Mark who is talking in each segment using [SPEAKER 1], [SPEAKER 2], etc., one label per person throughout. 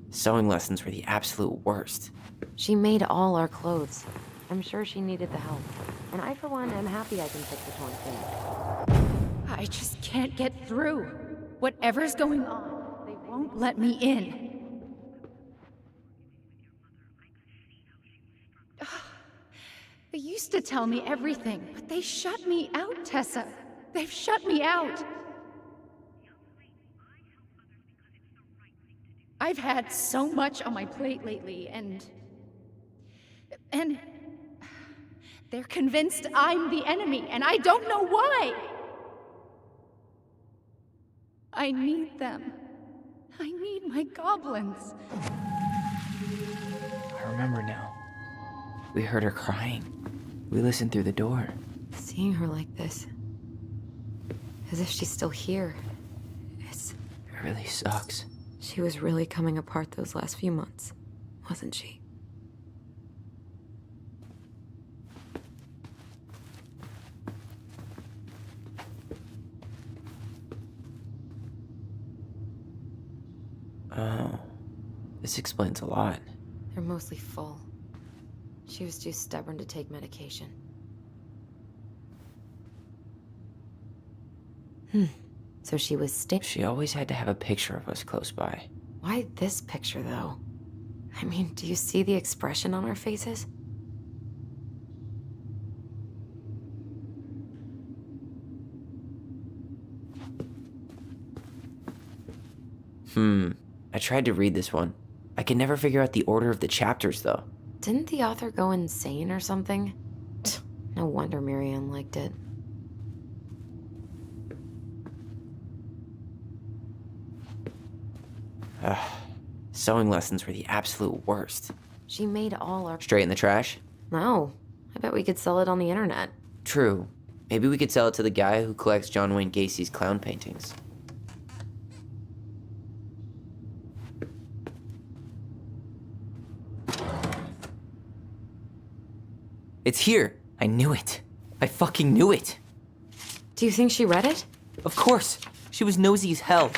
[SPEAKER 1] Sewing lessons were the absolute worst.
[SPEAKER 2] She made all our clothes. I'm sure she needed the help. And I, for one, am happy I can fix a torn thing.
[SPEAKER 3] I just can't get through. Whatever's going on, they won't let me in. They used to tell me everything, but they shut me out, Tessa. They've shut me out. I've had so much on my plate lately, and they're convinced I'm the enemy, and I don't know why. I need them. I need my goblins.
[SPEAKER 1] I remember now. We heard her crying. We listened through the door.
[SPEAKER 2] Seeing her like this, as if she's still here,
[SPEAKER 1] It really sucks.
[SPEAKER 2] she was really coming apart those last few months, wasn't she?
[SPEAKER 1] Oh, this explains a lot.
[SPEAKER 2] They're mostly full. She was too stubborn to take medication. So she was
[SPEAKER 1] She always had to have a picture of us close by.
[SPEAKER 2] Why this picture, though? I mean, do you see the expression on our faces?
[SPEAKER 1] I tried to read this one. I can never figure out the order of the chapters, though.
[SPEAKER 2] Didn't the author go insane or something? No wonder Miriam liked it.
[SPEAKER 1] Sewing lessons were the absolute worst.
[SPEAKER 2] She made all our...
[SPEAKER 1] Straight in the trash?
[SPEAKER 2] No. I bet we could sell it on the internet.
[SPEAKER 1] True. Maybe we could sell it to the guy who collects John Wayne Gacy's clown paintings. It's here. I knew it. I fucking knew it.
[SPEAKER 2] Do you think she read it?
[SPEAKER 1] Of course. She was nosy as hell.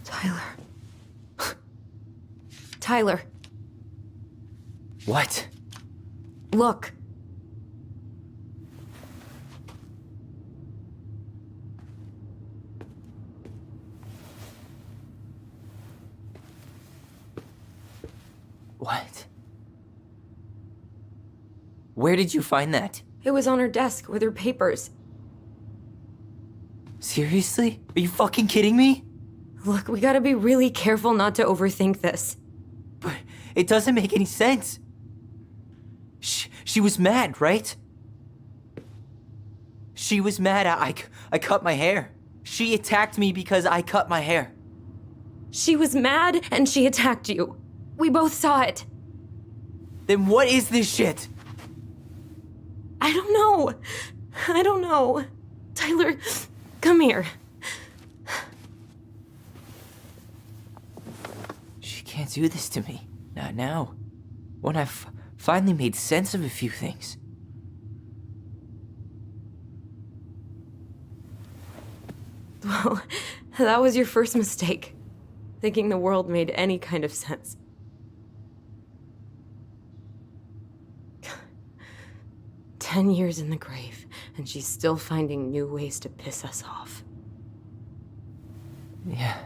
[SPEAKER 2] Tyler. Tyler,
[SPEAKER 1] What?
[SPEAKER 2] look.
[SPEAKER 1] What? Where did you find that?
[SPEAKER 2] It was on her desk with her papers.
[SPEAKER 1] Seriously? Are you fucking kidding me?
[SPEAKER 2] Look, we gotta be really careful not to overthink this.
[SPEAKER 1] But it doesn't make any sense. She was mad, right? She was mad I cut my hair. She attacked me because I cut my hair.
[SPEAKER 2] She was mad and she attacked you. We both saw it.
[SPEAKER 1] Then what is this shit?
[SPEAKER 2] I don't know. I don't know. Tyler, come here.
[SPEAKER 1] She can't do this to me. Not now. When I've finally made sense of a few things.
[SPEAKER 2] Well, that was your first mistake. Thinking the world made any kind of sense. "10 years in the grave, and she's still finding new ways to piss us off."
[SPEAKER 1] Yeah.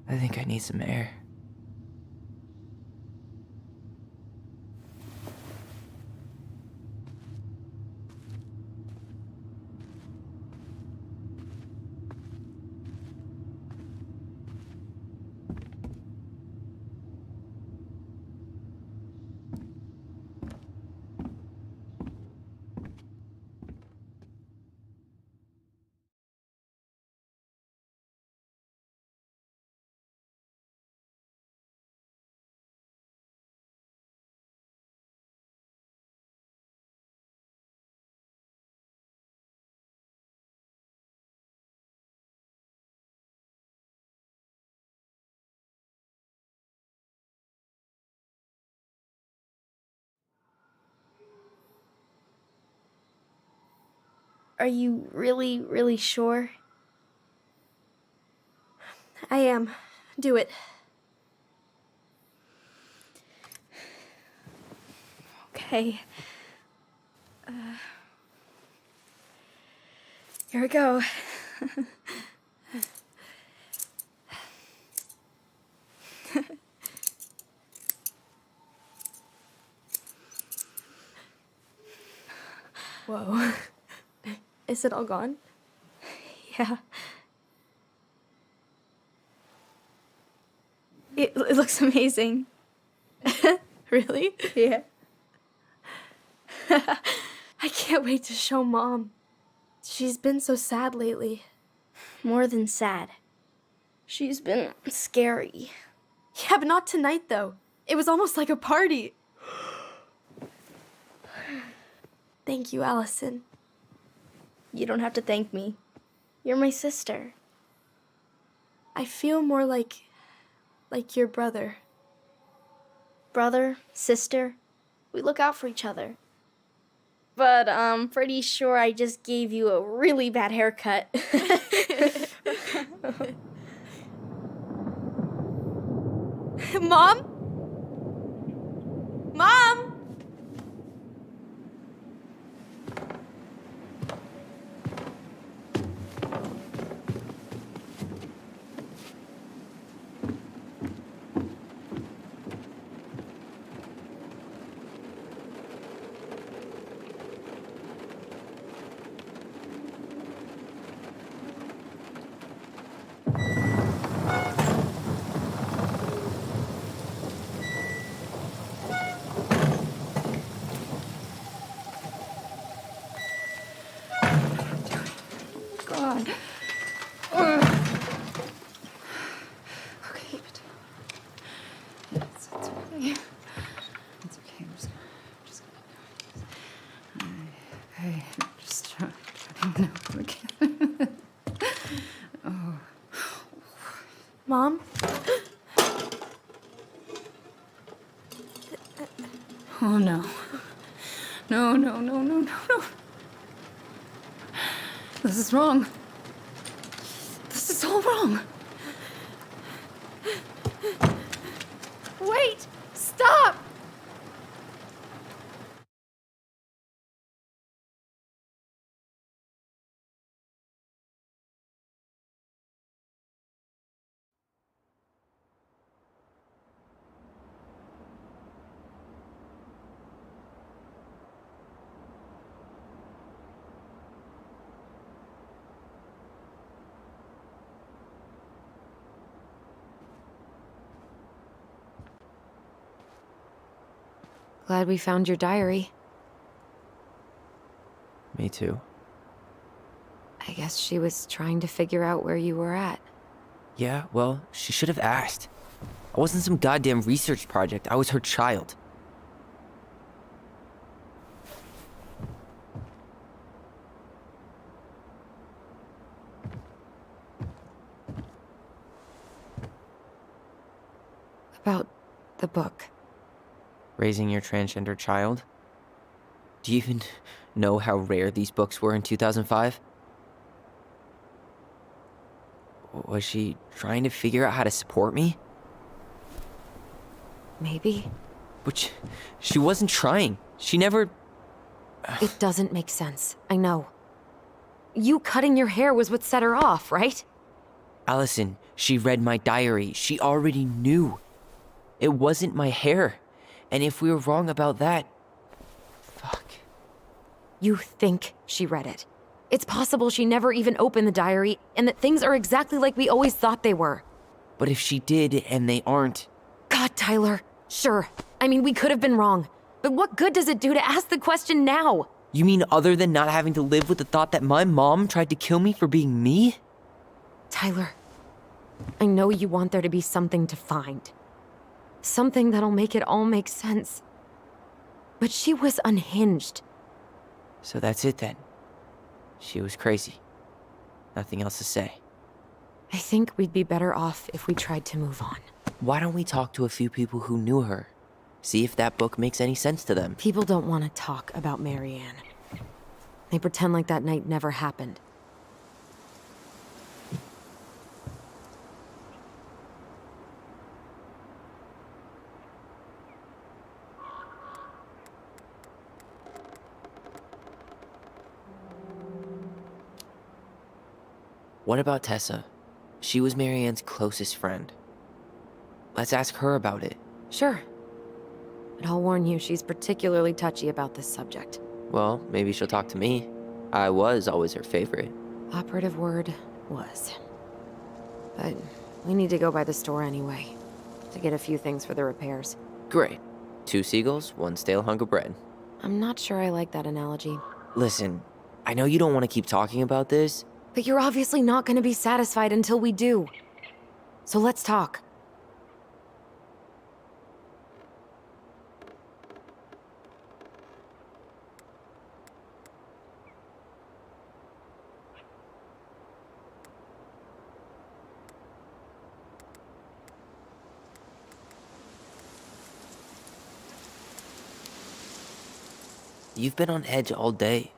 [SPEAKER 1] I think I need some air.
[SPEAKER 4] Are you really, really sure? I am. Do it. Okay. Here we go. Whoa. Is it all gone? Yeah. It looks amazing. Really? Yeah. I can't wait to show Mom. She's been so sad lately. More than sad. She's been scary. Yeah, but not tonight, though. It was almost like a party. Thank you, Allison. You don't have to thank me. You're my sister. I feel more like your brother. Brother, sister, we look out for each other. But I'm pretty sure I just gave you a really bad haircut. Mom? Mom?
[SPEAKER 3] God. Okay, but it's okay. It's okay. I'm just gonna. Hey, just try. No, okay. Oh.
[SPEAKER 4] Mom?
[SPEAKER 3] Oh no. No, no, no, no, no, no. This is wrong. This is all wrong. Wait! Stop!
[SPEAKER 2] Glad we found your diary.
[SPEAKER 1] Me too.
[SPEAKER 2] I guess she was trying to figure out where you were at.
[SPEAKER 1] Yeah, well, she should have asked. I wasn't some goddamn research project. I was her child.
[SPEAKER 2] About the book.
[SPEAKER 1] Raising your transgender child? Do you even know how rare these books were in 2005? Was she trying to figure out how to support me?
[SPEAKER 2] Maybe.
[SPEAKER 1] But she wasn't trying. She never...
[SPEAKER 2] It doesn't make sense. I know. You cutting your hair was what set her off, right?
[SPEAKER 1] Allison, she read my diary. She already knew. It wasn't my hair. And if we were wrong about that... Fuck.
[SPEAKER 2] You think she read it. It's possible she never even opened the diary, and that things are exactly like we always thought they were.
[SPEAKER 1] But if she did, and they aren't...
[SPEAKER 2] God, Tyler. Sure. I mean, we could have been wrong. But what good does it do to ask the question now?
[SPEAKER 1] You mean other than not having to live with the thought that my mom tried to kill me for being me?
[SPEAKER 2] Tyler, I know you want there to be something to find. Something that'll make it all make sense. But she was unhinged.
[SPEAKER 1] So that's it then. She was crazy. Nothing else to say.
[SPEAKER 2] I think we'd be better off if we tried to move on.
[SPEAKER 1] Why don't we talk to a few people who knew her? See if that book makes any sense to them.
[SPEAKER 2] People don't want to talk about Marianne. They pretend like that night never happened.
[SPEAKER 1] What about Tessa? She was Marianne's closest friend. Let's ask her about it.
[SPEAKER 2] Sure. But I'll warn you, she's particularly touchy about this subject.
[SPEAKER 1] Well, maybe she'll talk to me. I was always her favorite.
[SPEAKER 2] Operative word was. But we need to go by the store anyway, to get a few things for the repairs.
[SPEAKER 1] Great. 2 seagulls, 1 stale hunk of bread.
[SPEAKER 2] I'm not sure I like that analogy.
[SPEAKER 1] Listen, I know you don't want to keep talking about this.
[SPEAKER 2] But you're obviously not going to be satisfied until we do. So let's talk.
[SPEAKER 1] You've been on edge all day.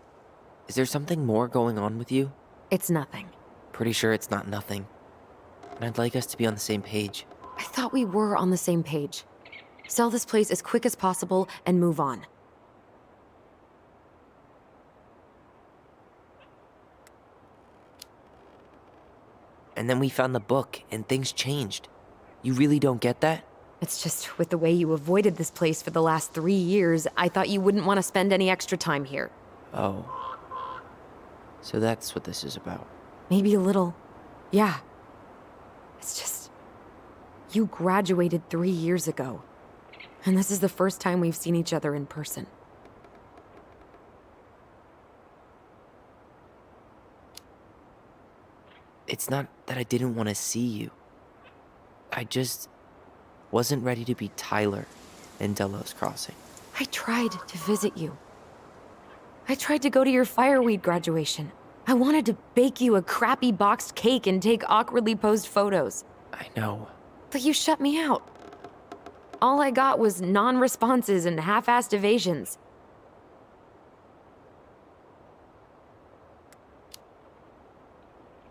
[SPEAKER 1] Is there something more going on with you?
[SPEAKER 2] It's nothing.
[SPEAKER 1] Pretty sure it's not nothing. And I'd like us to be on the same page.
[SPEAKER 2] I thought we were on the same page. Sell this place as quick as possible and move on.
[SPEAKER 1] And then we found the book, and things changed. You really don't get that?
[SPEAKER 2] It's just with the way you avoided this place for the last 3 years, I thought you wouldn't want to spend any extra time here.
[SPEAKER 1] Oh. So that's what this is about.
[SPEAKER 2] Maybe a little. Yeah. It's just... You graduated 3 years ago. And this is the first time we've seen each other in person.
[SPEAKER 1] It's not that I didn't want to see you. I just wasn't ready to be Tyler in Delos Crossing.
[SPEAKER 2] I tried to visit you. I tried to go to your fireweed graduation. I wanted to bake you a crappy boxed cake and take awkwardly posed photos.
[SPEAKER 1] I know.
[SPEAKER 2] But you shut me out. All I got was non-responses and half-assed evasions.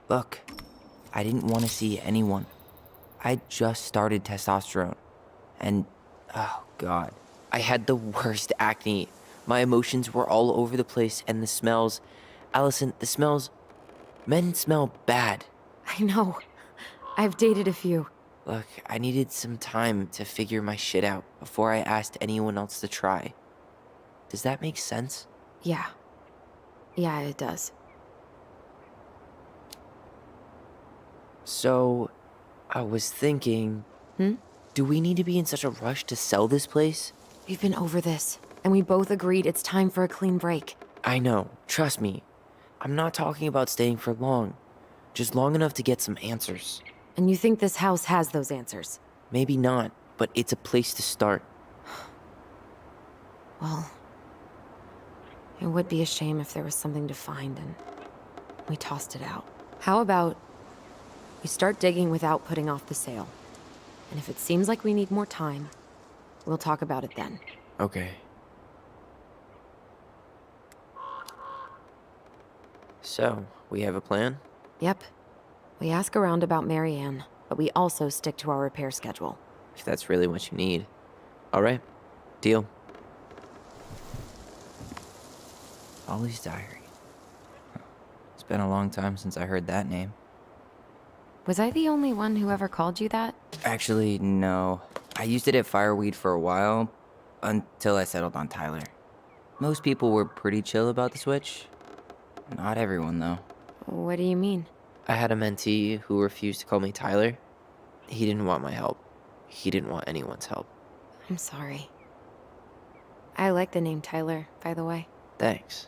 [SPEAKER 1] Look, I didn't want to see anyone. I just started testosterone. And, oh god, I had the worst acne. My emotions were all over the place, and the smells... Allison, the smells... Men smell bad.
[SPEAKER 2] I know. I've dated a few.
[SPEAKER 1] Look, I needed some time to figure my shit out before I asked anyone else to try. Does that make sense?
[SPEAKER 2] Yeah. Yeah, it does.
[SPEAKER 1] So, I was thinking... Do we need to be in such a rush to sell this place?
[SPEAKER 2] We've been over this, and we both agreed it's time for a clean break.
[SPEAKER 1] I know, trust me. I'm not talking about staying for long. Just long enough to get some answers.
[SPEAKER 2] And you think this house has those answers?
[SPEAKER 1] Maybe not, but it's a place to start.
[SPEAKER 2] Well, it would be a shame if there was something to find and we tossed it out. How about we start digging without putting off the sale? And if it seems like we need more time, we'll talk about it then.
[SPEAKER 1] Okay. So, we have a plan?
[SPEAKER 2] Yep. We ask around about Marianne, but we also stick to our repair schedule.
[SPEAKER 1] If that's really what you need. Alright, deal. Ollie's Diary. It's been a long time since I heard that name.
[SPEAKER 2] Was I the only one who ever called you that?
[SPEAKER 5] Actually, no. I used it at Fireweed for a while, until I settled on Tyler. Most people were pretty chill about the switch. Not everyone, though.
[SPEAKER 2] What do you mean?
[SPEAKER 1] I had a mentee who refused to call me Tyler. He didn't want my help. He didn't want anyone's help.
[SPEAKER 2] I'm sorry. I like the name Tyler, by the way.
[SPEAKER 1] Thanks.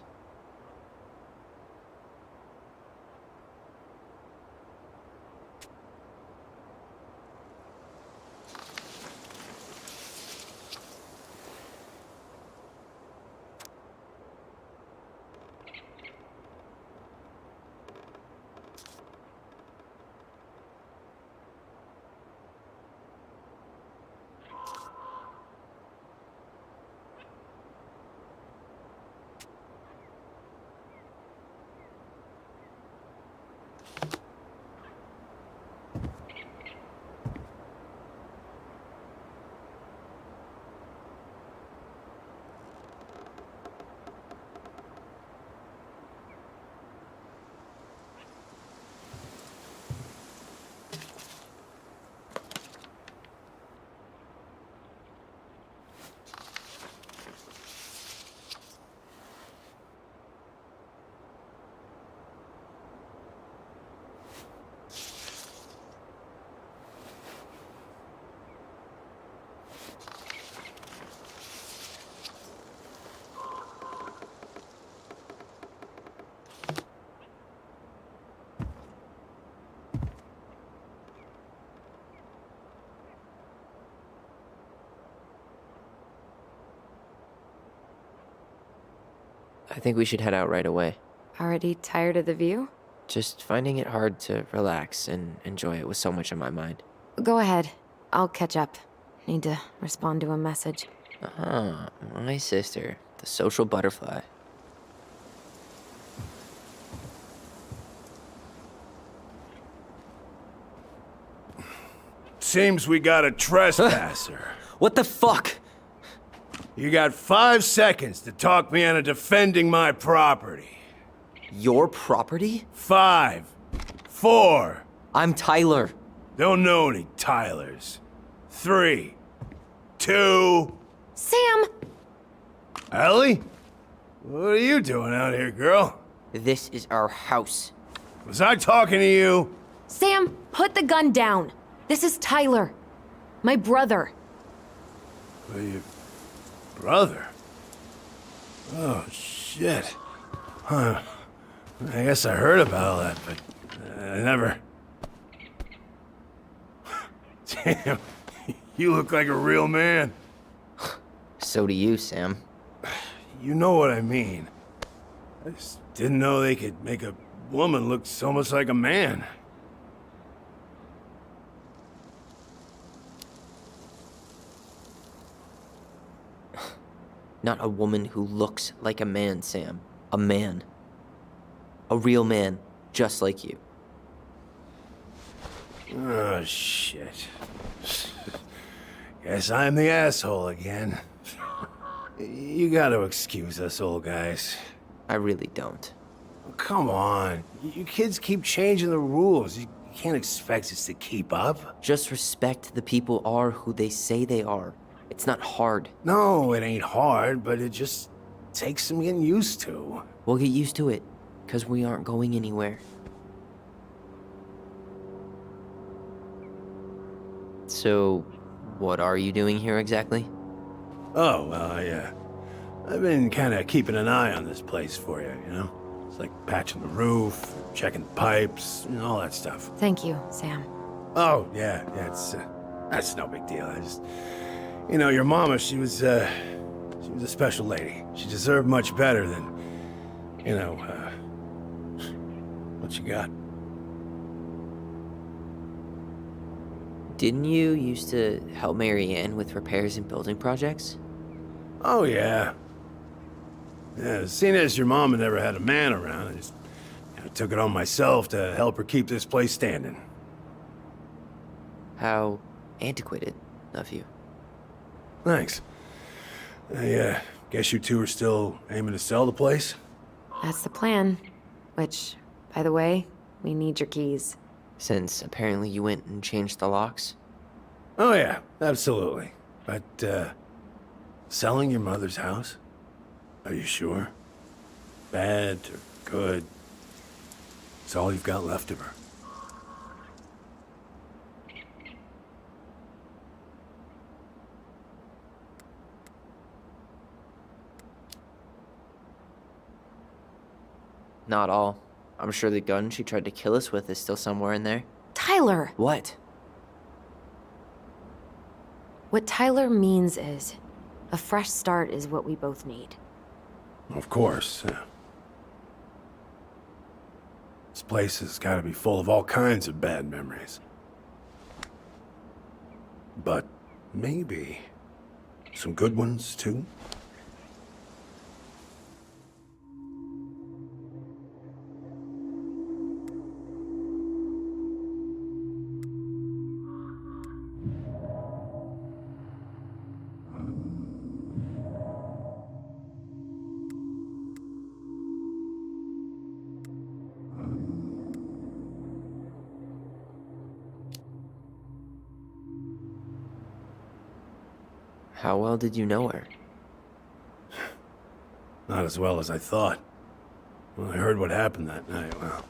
[SPEAKER 1] I think we should head out right away.
[SPEAKER 2] Already tired of the view?
[SPEAKER 1] Just finding it hard to relax and enjoy it with so much on my mind.
[SPEAKER 2] Go ahead. I'll catch up. Need to respond to a message.
[SPEAKER 1] Ah, my sister, the social butterfly.
[SPEAKER 6] Seems we got a trespasser.
[SPEAKER 1] What the fuck?
[SPEAKER 6] You got 5 seconds to talk me into defending my property.
[SPEAKER 1] Your property?
[SPEAKER 6] 5, 4,
[SPEAKER 1] I'm Tyler.
[SPEAKER 6] don't know any Tylers. 3, 2,
[SPEAKER 2] Sam!
[SPEAKER 6] Ellie? What are you doing out here, girl?
[SPEAKER 1] This is our house.
[SPEAKER 6] Was I talking to you?
[SPEAKER 2] Sam, put the gun down. This is Tyler. My brother.
[SPEAKER 6] Well, your brother? Oh, shit. Huh. I guess I heard about all that, but I never... Damn, you look like a real man.
[SPEAKER 1] So do you, Sam.
[SPEAKER 6] You know what I mean. I just didn't know they could make a woman look so much like a man.
[SPEAKER 1] Not a woman who looks like a man, Sam. A man. A real man, just like you.
[SPEAKER 6] Oh, shit. Guess I'm the asshole again. You gotta excuse us old guys.
[SPEAKER 1] I really don't.
[SPEAKER 6] Come on. You kids keep changing the rules. You can't expect us to keep up.
[SPEAKER 1] Just respect the people are who they say they are. It's not hard.
[SPEAKER 6] No, it ain't hard, but it just takes some getting used to.
[SPEAKER 1] We'll get used to it, because we aren't going anywhere. So, what are you doing here exactly?
[SPEAKER 6] Oh, well, I've been kind of keeping an eye on this place for you, you know? It's like patching the roof, checking the pipes, you know, all that stuff.
[SPEAKER 2] Thank you, Sam.
[SPEAKER 6] Oh, yeah, that's no big deal. I just, you know, your mama, she was a special lady. She deserved much better than, you know, what you got.
[SPEAKER 1] Didn't you used to help Mary Ann with repairs and building projects?
[SPEAKER 6] Oh, yeah. Yeah, seeing as your mama never had a man around, I just took it on myself to help her keep this place standing.
[SPEAKER 1] How antiquated of you.
[SPEAKER 6] Thanks. I guess you two are still aiming to sell the place?
[SPEAKER 2] That's the plan. Which, by the way, we need your keys.
[SPEAKER 1] Since apparently you went and changed the locks?
[SPEAKER 6] Oh, yeah, absolutely. But, selling your mother's house? Are you sure? Bad or good? It's all you've got left of her.
[SPEAKER 1] Not all. I'm sure the gun she tried to kill us with is still somewhere in there.
[SPEAKER 2] Tyler!
[SPEAKER 1] What?
[SPEAKER 2] What Tyler means is, a fresh start is what we both need.
[SPEAKER 6] Of course, yeah. This place has got to be full of all kinds of bad memories. But maybe some good ones, too?
[SPEAKER 1] How well did you know her?
[SPEAKER 6] Not as well as I thought. When I heard what happened that night, well,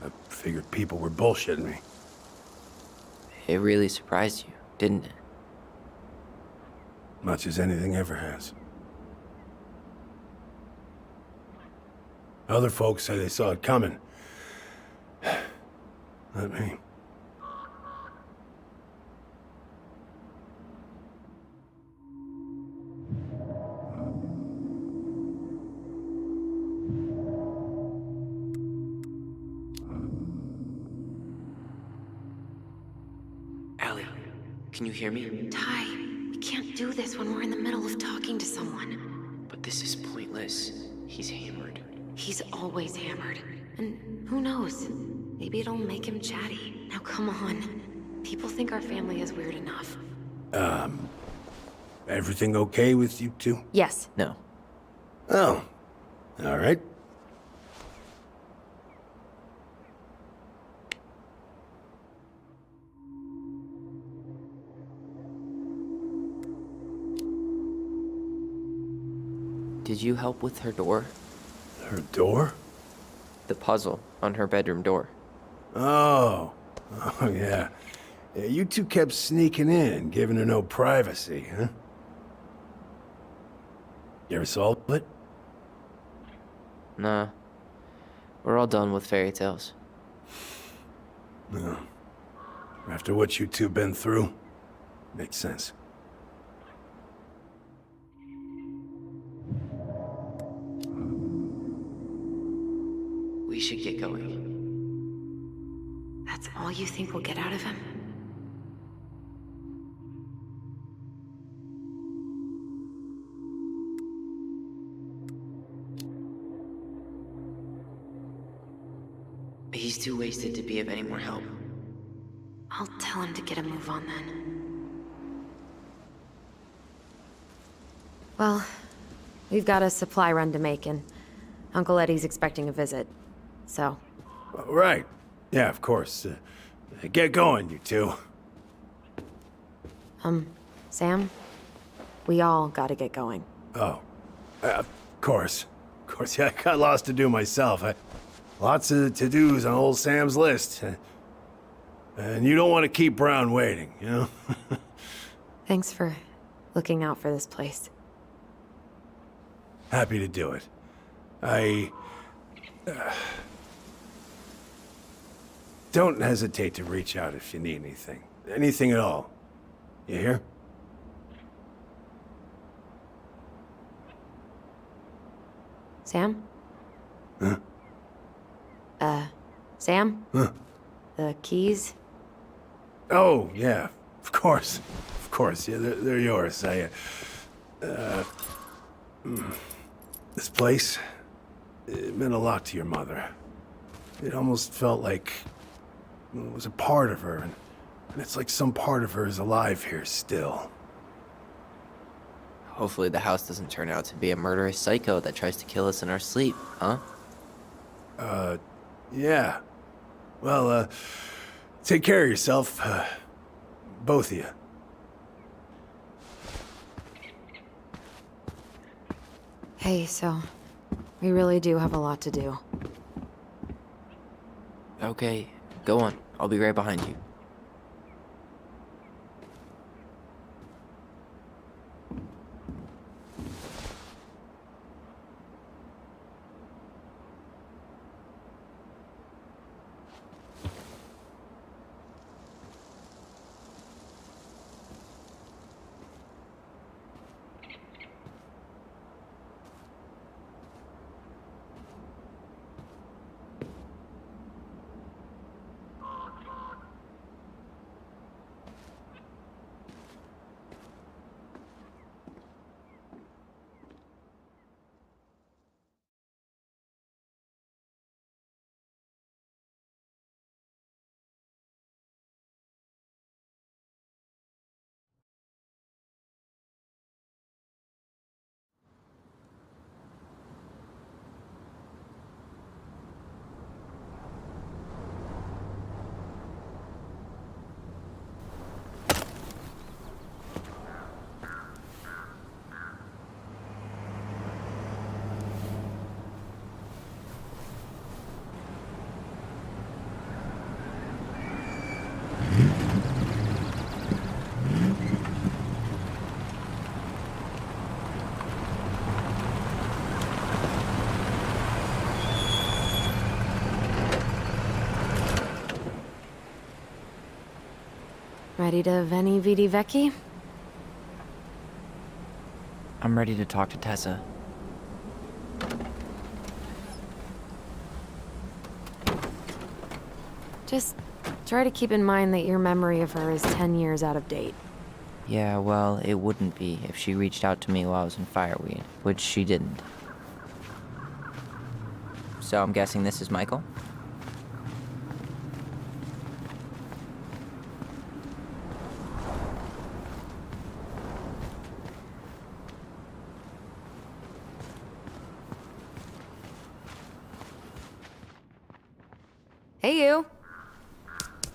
[SPEAKER 6] I figured people were bullshitting me.
[SPEAKER 1] It really surprised you, didn't it?
[SPEAKER 6] Much as anything ever has. Other folks say they saw it coming. Not me.
[SPEAKER 1] Can you hear me?
[SPEAKER 2] Ty, we can't do this when we're in the middle of talking to someone.
[SPEAKER 1] But this is pointless. He's hammered.
[SPEAKER 2] He's always hammered. And who knows? Maybe it'll make him chatty. Now come on. People think our family is weird enough.
[SPEAKER 6] Everything okay with you two?
[SPEAKER 2] Yes.
[SPEAKER 1] No.
[SPEAKER 6] Oh, all right.
[SPEAKER 1] Did you help with her door?
[SPEAKER 6] Her door?
[SPEAKER 1] The puzzle on her bedroom door.
[SPEAKER 6] Oh, yeah. Yeah, you two kept sneaking in, giving her no privacy, huh? You ever solve it?
[SPEAKER 1] Nah. We're all done with fairy tales.
[SPEAKER 6] No. After what you two been through, makes sense.
[SPEAKER 1] We should get going.
[SPEAKER 2] That's all you think we'll get out of him?
[SPEAKER 1] He's too wasted to be of any more help.
[SPEAKER 2] I'll tell him to get a move on then. Well, we've got a supply run to make, and Uncle Eddie's expecting a visit. So,
[SPEAKER 6] Right. Yeah, of course. Get going, you two.
[SPEAKER 2] Sam, we all gotta get going.
[SPEAKER 6] Oh, of course. Of course, yeah, I got lots to do myself. Lots of to-dos on old Sam's list. And you don't want to keep Brown waiting, you know?
[SPEAKER 2] Thanks for looking out for this place.
[SPEAKER 6] Happy to do it. Don't hesitate to reach out if you need anything. Anything at all. You hear?
[SPEAKER 2] Sam?
[SPEAKER 6] Huh?
[SPEAKER 2] Sam?
[SPEAKER 6] Huh?
[SPEAKER 2] The keys?
[SPEAKER 6] Oh, yeah. Of course. Of course. Yeah, they're yours. This place, it meant a lot to your mother. It almost felt like it was a part of her, and it's like some part of her is alive here still.
[SPEAKER 1] Hopefully the house doesn't turn out to be a murderous psycho that tries to kill us in our sleep, huh?
[SPEAKER 6] Yeah. Well, take care of yourself, both of you.
[SPEAKER 2] Hey, so we really do have a lot to do.
[SPEAKER 1] Okay, go on. I'll be right behind you.
[SPEAKER 2] Ready to Veni Vidi Vici?
[SPEAKER 1] I'm ready to talk to Tessa.
[SPEAKER 2] Just Try to keep in mind that your memory of her is 10 years out of date.
[SPEAKER 1] Yeah, well, it wouldn't be if she reached out to me while I was in Fireweed, which she didn't. So I'm guessing this is Michael?
[SPEAKER 2] Hey, you.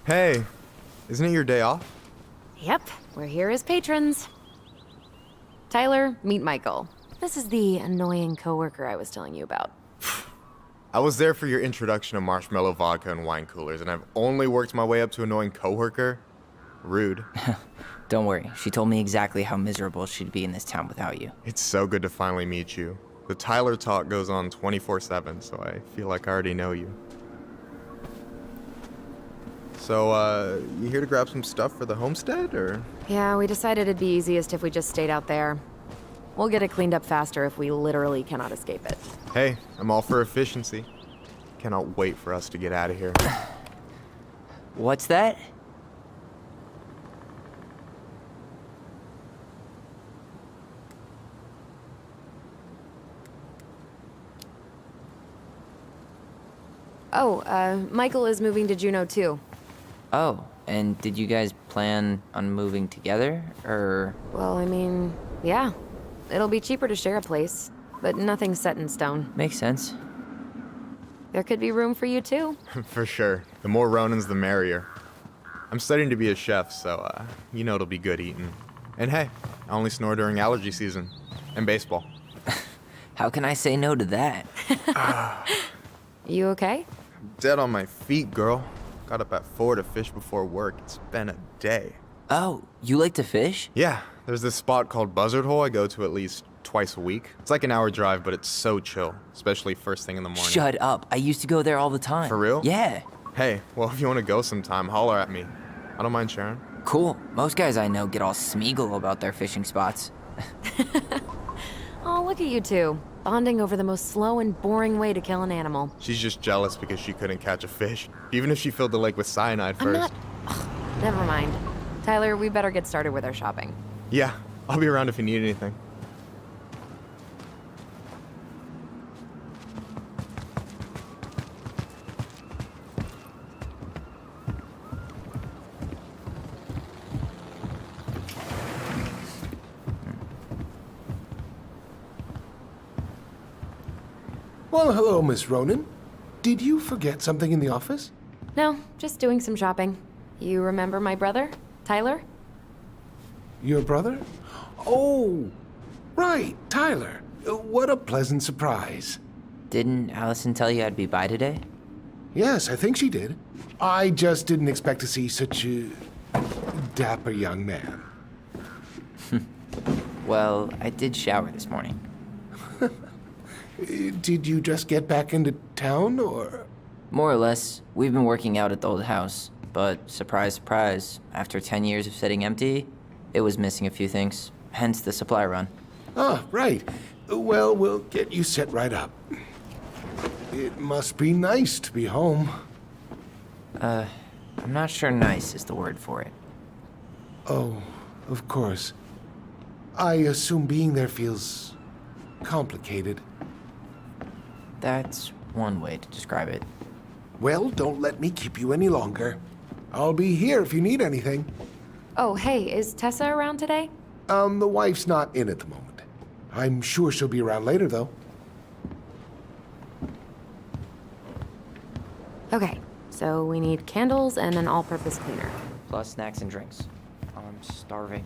[SPEAKER 7] Hey, isn't it your day off?
[SPEAKER 2] Yep, we're here as patrons. Tyler, meet Michael. This is the annoying coworker I was telling you about.
[SPEAKER 7] I was there for your introduction to marshmallow vodka and wine coolers, and I've only worked my way up to annoying coworker. Rude.
[SPEAKER 1] Don't worry, she told me exactly how miserable she'd be in this town without you.
[SPEAKER 7] It's so good to finally meet you. The Tyler talk goes on 24/7, so I feel like I already know you. So, you here to grab some stuff for the homestead, or?
[SPEAKER 2] Yeah, we decided it'd be easiest if we just stayed out there. We'll get it cleaned up faster if we literally cannot escape it.
[SPEAKER 7] Hey, I'm all for efficiency. Cannot wait for us to get out of here.
[SPEAKER 1] What's that?
[SPEAKER 2] Oh, Michael is moving to Juneau too.
[SPEAKER 1] Oh, and did you guys plan on moving together, or?
[SPEAKER 2] Well, I mean, yeah. It'll be cheaper to share a place, but nothing's set in stone.
[SPEAKER 1] Makes sense.
[SPEAKER 2] There could be room for you too.
[SPEAKER 7] For sure. The more Ronins, the merrier. I'm studying to be a chef, so, you know it'll be good eating. And hey, I only snore during allergy season. And baseball.
[SPEAKER 1] How can I say no to that?
[SPEAKER 2] You okay?
[SPEAKER 7] Dead on my feet, girl. Got up at 4 to fish before work. It's been a day.
[SPEAKER 1] Oh, you like to fish?
[SPEAKER 7] Yeah, there's this spot called Buzzard Hole I go to at least twice a week. It's like an hour drive, but it's so chill, especially first thing in the morning.
[SPEAKER 1] Shut up. I used to go there all the time.
[SPEAKER 7] For real?
[SPEAKER 1] Yeah.
[SPEAKER 7] Hey, well, if you want to go sometime, holler at me. I don't mind sharing.
[SPEAKER 1] Cool. Most guys I know get all Smeagol about their fishing spots.
[SPEAKER 2] Oh, look at you two. Bonding over the most slow and boring way to kill an animal.
[SPEAKER 7] She's just jealous because she couldn't catch a fish, even if she filled the lake with cyanide
[SPEAKER 2] I'm
[SPEAKER 7] first.
[SPEAKER 2] not... Ugh, never mind. Tyler, we better get started with our shopping.
[SPEAKER 7] Yeah, I'll be around if you need anything.
[SPEAKER 8] Well, hello, Miss Ronan. Did you forget something in the office?
[SPEAKER 2] No, just doing some shopping. You remember my brother, Tyler?
[SPEAKER 8] Your brother? Oh, right, Tyler. What a pleasant surprise.
[SPEAKER 1] Didn't Allison tell you I'd be by today?
[SPEAKER 8] Yes, I think she did. I just didn't expect to see such a dapper young man.
[SPEAKER 1] Well, I did shower this morning.
[SPEAKER 8] Did you just get back into town, or?
[SPEAKER 1] More or less, we've been working out at the old house, but surprise, surprise, after 10 years of sitting empty, it was missing a few things, hence the supply run.
[SPEAKER 8] Ah, right. Well, we'll get you set right up. It must be nice to be home.
[SPEAKER 1] I'm not sure nice is the word for it.
[SPEAKER 8] Oh, of course. I assume being there feels complicated.
[SPEAKER 1] That's one way to describe it.
[SPEAKER 8] Well, don't let me keep you any longer. I'll be here if you need anything.
[SPEAKER 2] Oh, hey, is Tessa around today?
[SPEAKER 8] The wife's not in at the moment. I'm sure she'll be around later, though.
[SPEAKER 2] Okay, so we need candles and an all-purpose cleaner.
[SPEAKER 1] Plus snacks and drinks. I'm starving.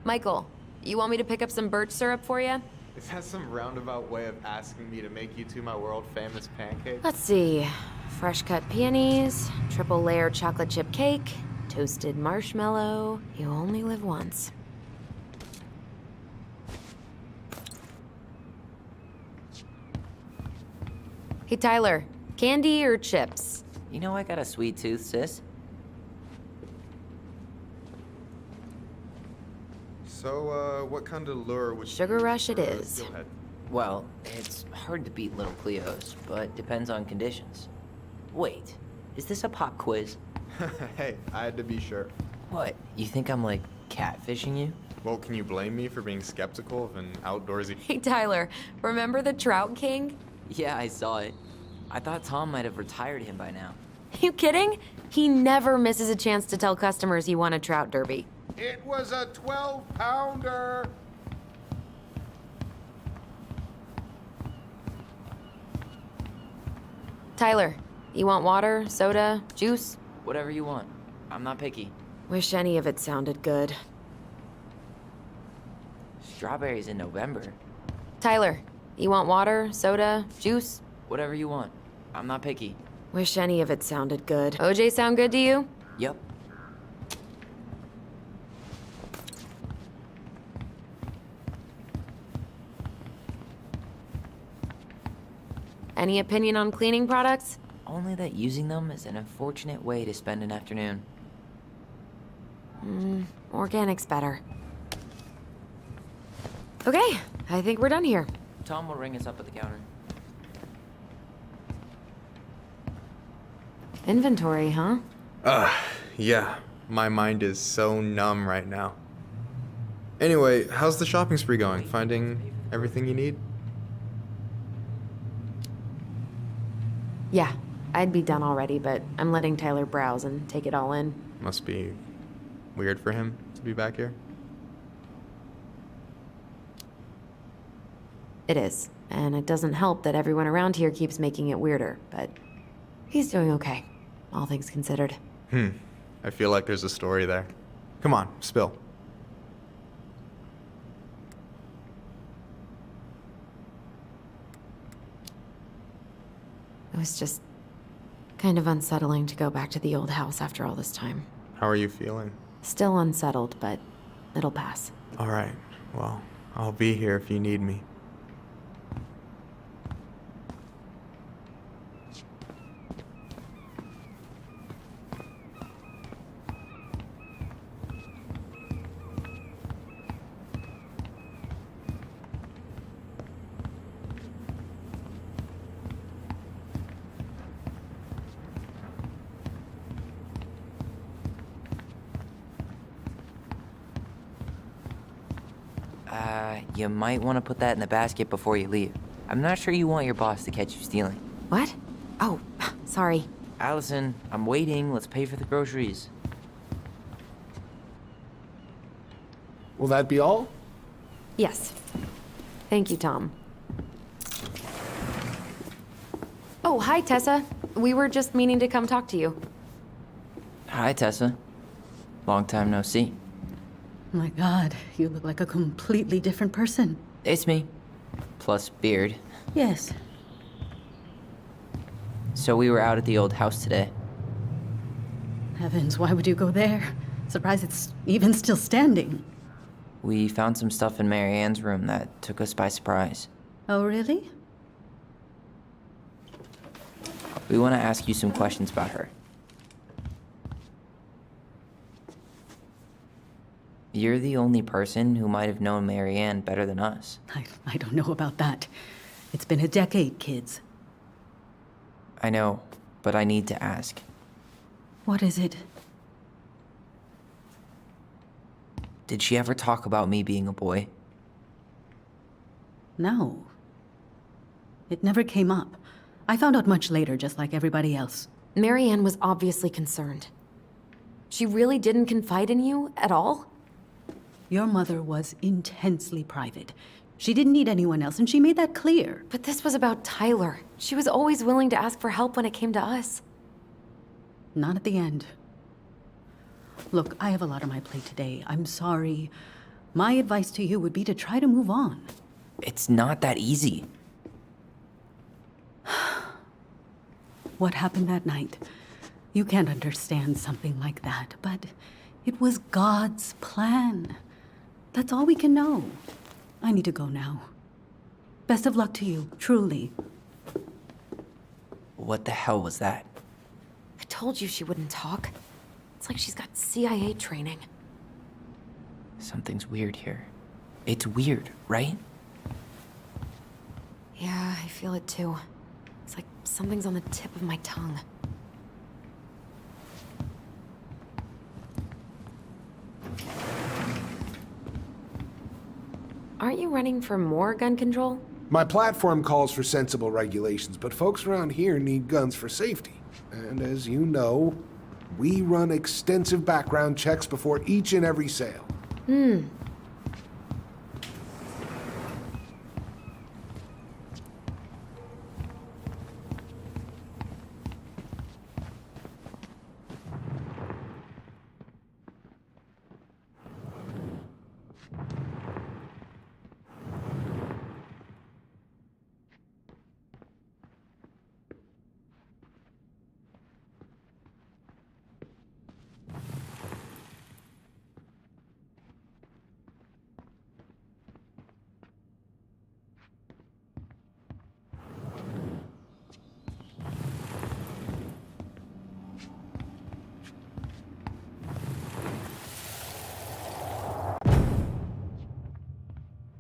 [SPEAKER 2] Michael, you want me to pick up some birch syrup for you?
[SPEAKER 7] Is that some roundabout way of asking me to make you two my world-famous pancakes?
[SPEAKER 2] Let's see. Fresh cut peonies, triple layer chocolate chip cake, toasted marshmallow. You only live once. Hey, Tyler, candy or chips?
[SPEAKER 1] You know I got a sweet tooth, sis.
[SPEAKER 7] So, what kind of lure would you
[SPEAKER 2] Sugar
[SPEAKER 7] use
[SPEAKER 2] Rush it
[SPEAKER 7] for
[SPEAKER 2] is.
[SPEAKER 7] steelhead?
[SPEAKER 1] Well, it's hard to beat Little Cleo's, but depends on conditions. Wait, is this a pop quiz?
[SPEAKER 7] Hey, I had to be sure.
[SPEAKER 1] What, you think I'm like catfishing you?
[SPEAKER 7] Well, can you blame me for being skeptical of an outdoorsy...
[SPEAKER 2] Hey, Tyler, remember the Trout King?
[SPEAKER 1] Yeah, I saw it. I thought Tom might have retired him by now.
[SPEAKER 2] You kidding? He never misses a chance to tell customers he won a trout derby.
[SPEAKER 8] It was a 12-pounder.
[SPEAKER 2] Tyler, you want water, soda, juice?
[SPEAKER 1] Whatever you want. I'm not picky.
[SPEAKER 2] Wish any of it sounded good.
[SPEAKER 1] Strawberries in November.
[SPEAKER 2] Tyler, you want water, soda, juice?
[SPEAKER 1] Whatever you want. I'm not picky.
[SPEAKER 2] Wish any of it sounded good. OJ sound good to you?
[SPEAKER 1] Yep.
[SPEAKER 2] Any opinion on cleaning products?
[SPEAKER 1] Only that using them is an unfortunate way to spend an afternoon.
[SPEAKER 2] Organic's better. Okay, I think we're done here.
[SPEAKER 1] Tom will ring us up at the counter.
[SPEAKER 2] Inventory, huh?
[SPEAKER 7] Yeah. My mind is so numb right now. Anyway, how's the shopping spree going? Finding everything you need?
[SPEAKER 2] Yeah, I'd be done already, but I'm letting Tyler browse and take it all in.
[SPEAKER 7] Must be weird for him to be back here.
[SPEAKER 2] It is, and it doesn't help that everyone around here keeps making it weirder, but he's doing okay, all things considered.
[SPEAKER 7] I feel like there's a story there. Come on, spill.
[SPEAKER 2] It was just kind of unsettling to go back to the old house after all this time.
[SPEAKER 7] How are you feeling?
[SPEAKER 2] Still unsettled, but it'll pass.
[SPEAKER 7] All right. Well, I'll be here if you need me.
[SPEAKER 1] You might want to put that in the basket before you leave. I'm not sure you want your boss to catch you stealing.
[SPEAKER 2] What? Oh, sorry.
[SPEAKER 1] Allison, I'm waiting. Let's pay for the groceries.
[SPEAKER 8] Will that be all?
[SPEAKER 2] Yes. Thank you, Tom. Oh, hi, Tessa. We were just meaning to come talk to you.
[SPEAKER 1] Hi, Tessa. Long time no see.
[SPEAKER 9] My God, you look like a completely different person.
[SPEAKER 1] It's me. Plus beard.
[SPEAKER 9] Yes.
[SPEAKER 1] So we were out at the old house today.
[SPEAKER 9] Heavens, why would you go there? Surprised it's even still standing.
[SPEAKER 1] We found some stuff in Mary Ann's room that took us by surprise.
[SPEAKER 9] Oh, really?
[SPEAKER 1] We want to ask you some questions about her. You're the only person who might have known Mary Ann better than us.
[SPEAKER 9] I don't know about that. It's been a decade, kids.
[SPEAKER 1] I know, but I need to ask.
[SPEAKER 9] What is it?
[SPEAKER 1] Did she ever talk about me being a boy?
[SPEAKER 9] No. It never came up. I found out much later, just like everybody else.
[SPEAKER 2] Marianne was obviously concerned. She really didn't confide in you at all?
[SPEAKER 9] Your mother was intensely private. She didn't need anyone else, and she made that clear.
[SPEAKER 2] But this was about Tyler. She was always willing to ask for help when it came to us.
[SPEAKER 9] Not at the end. Look, I have a lot on my plate today. I'm sorry. My advice to you would be to try to move on.
[SPEAKER 1] It's not that easy.
[SPEAKER 9] What happened that night? You can't understand something like that, but it was God's plan. That's all we can know. I need to go now. Best of luck to you, truly.
[SPEAKER 1] What the hell was that?
[SPEAKER 2] I told you she wouldn't talk. It's like she's got CIA training.
[SPEAKER 1] Something's weird here. It's weird, right?
[SPEAKER 2] Yeah, I feel it too. It's like something's on the tip of my tongue. aren't you running for more gun control?
[SPEAKER 8] My platform calls for sensible regulations, but folks around here need guns for safety. And as you know, we run extensive background checks before each and every sale.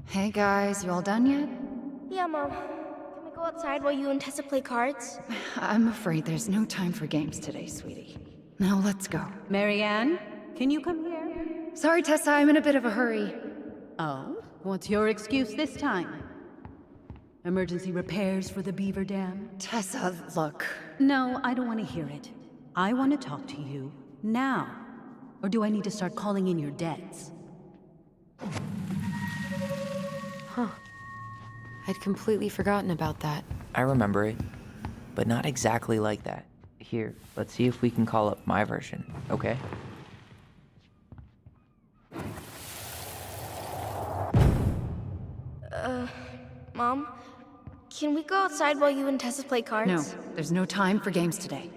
[SPEAKER 3] Hey guys, you all done yet?
[SPEAKER 4] Yeah, Mom. Can we go outside while you and Tessa play cards?
[SPEAKER 3] I'm afraid there's no time for games today, sweetie. Now let's go.
[SPEAKER 9] Marianne, can you come here?
[SPEAKER 3] Sorry, Tessa, I'm in a bit of a hurry.
[SPEAKER 9] Oh, what's your excuse this time? Emergency repairs for the beaver dam?
[SPEAKER 3] Tessa, look.
[SPEAKER 9] No, I don't want to hear it. I want to talk to you now. Or do I need to start calling in your debts?
[SPEAKER 2] I'd completely forgotten about that.
[SPEAKER 1] I remember it, but not exactly like that. Here, let's see if we can call up my version, okay?
[SPEAKER 4] Mom, can we go outside while you and Tessa play cards?
[SPEAKER 3] No, there's no time for games today.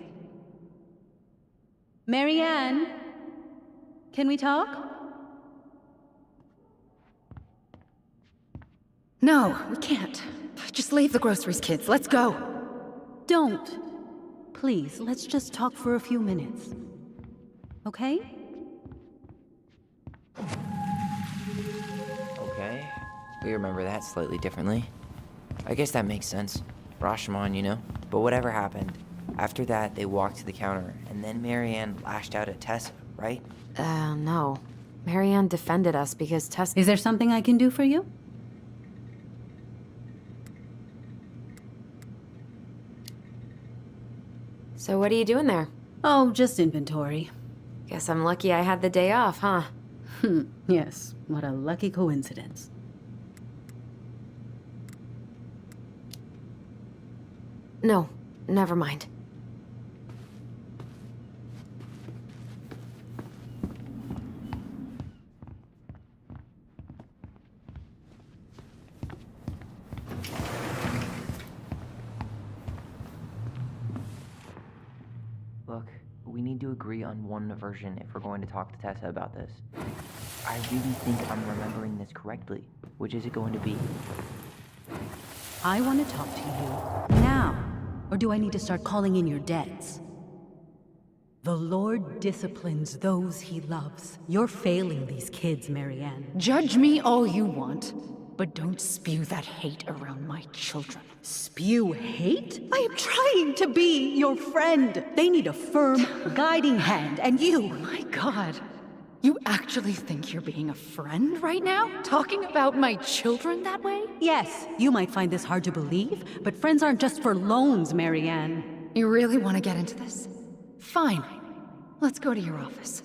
[SPEAKER 9] Marianne, can we talk?
[SPEAKER 3] No, we can't. Just leave the groceries, kids. Let's go.
[SPEAKER 9] Don't. Please, let's just talk for a few minutes. Okay?
[SPEAKER 1] Okay, we remember that slightly differently. I guess that makes sense. Rashomon, you know? But whatever happened, after that they walked to the counter, and then Marianne lashed out at Tessa, right?
[SPEAKER 2] No. Marianne defended us because Tessa...
[SPEAKER 9] Is there something I can do for you?
[SPEAKER 2] So what are you doing there?
[SPEAKER 9] Oh, just inventory.
[SPEAKER 2] Guess I'm lucky I had the day off, huh?
[SPEAKER 9] Yes, what a lucky coincidence.
[SPEAKER 2] No, never mind.
[SPEAKER 1] Look, we need to agree on one version if we're going to talk to Tessa about this. I really think I'm remembering this correctly. Which is it going to be?
[SPEAKER 9] I want to talk to you now. Or do I need to start calling in your debts? The Lord disciplines those he loves. You're failing these kids, Marianne.
[SPEAKER 3] Judge me all you want, but don't spew that hate around my children.
[SPEAKER 9] Spew hate? I am trying to be your friend. They need a firm, guiding hand, and you...
[SPEAKER 3] My God. You actually think you're being a friend right now? Talking about my children that way?
[SPEAKER 9] Yes, you might find this hard to believe, but friends aren't just for loans, Marianne.
[SPEAKER 3] You really want to get into this? Fine. Let's go to your office.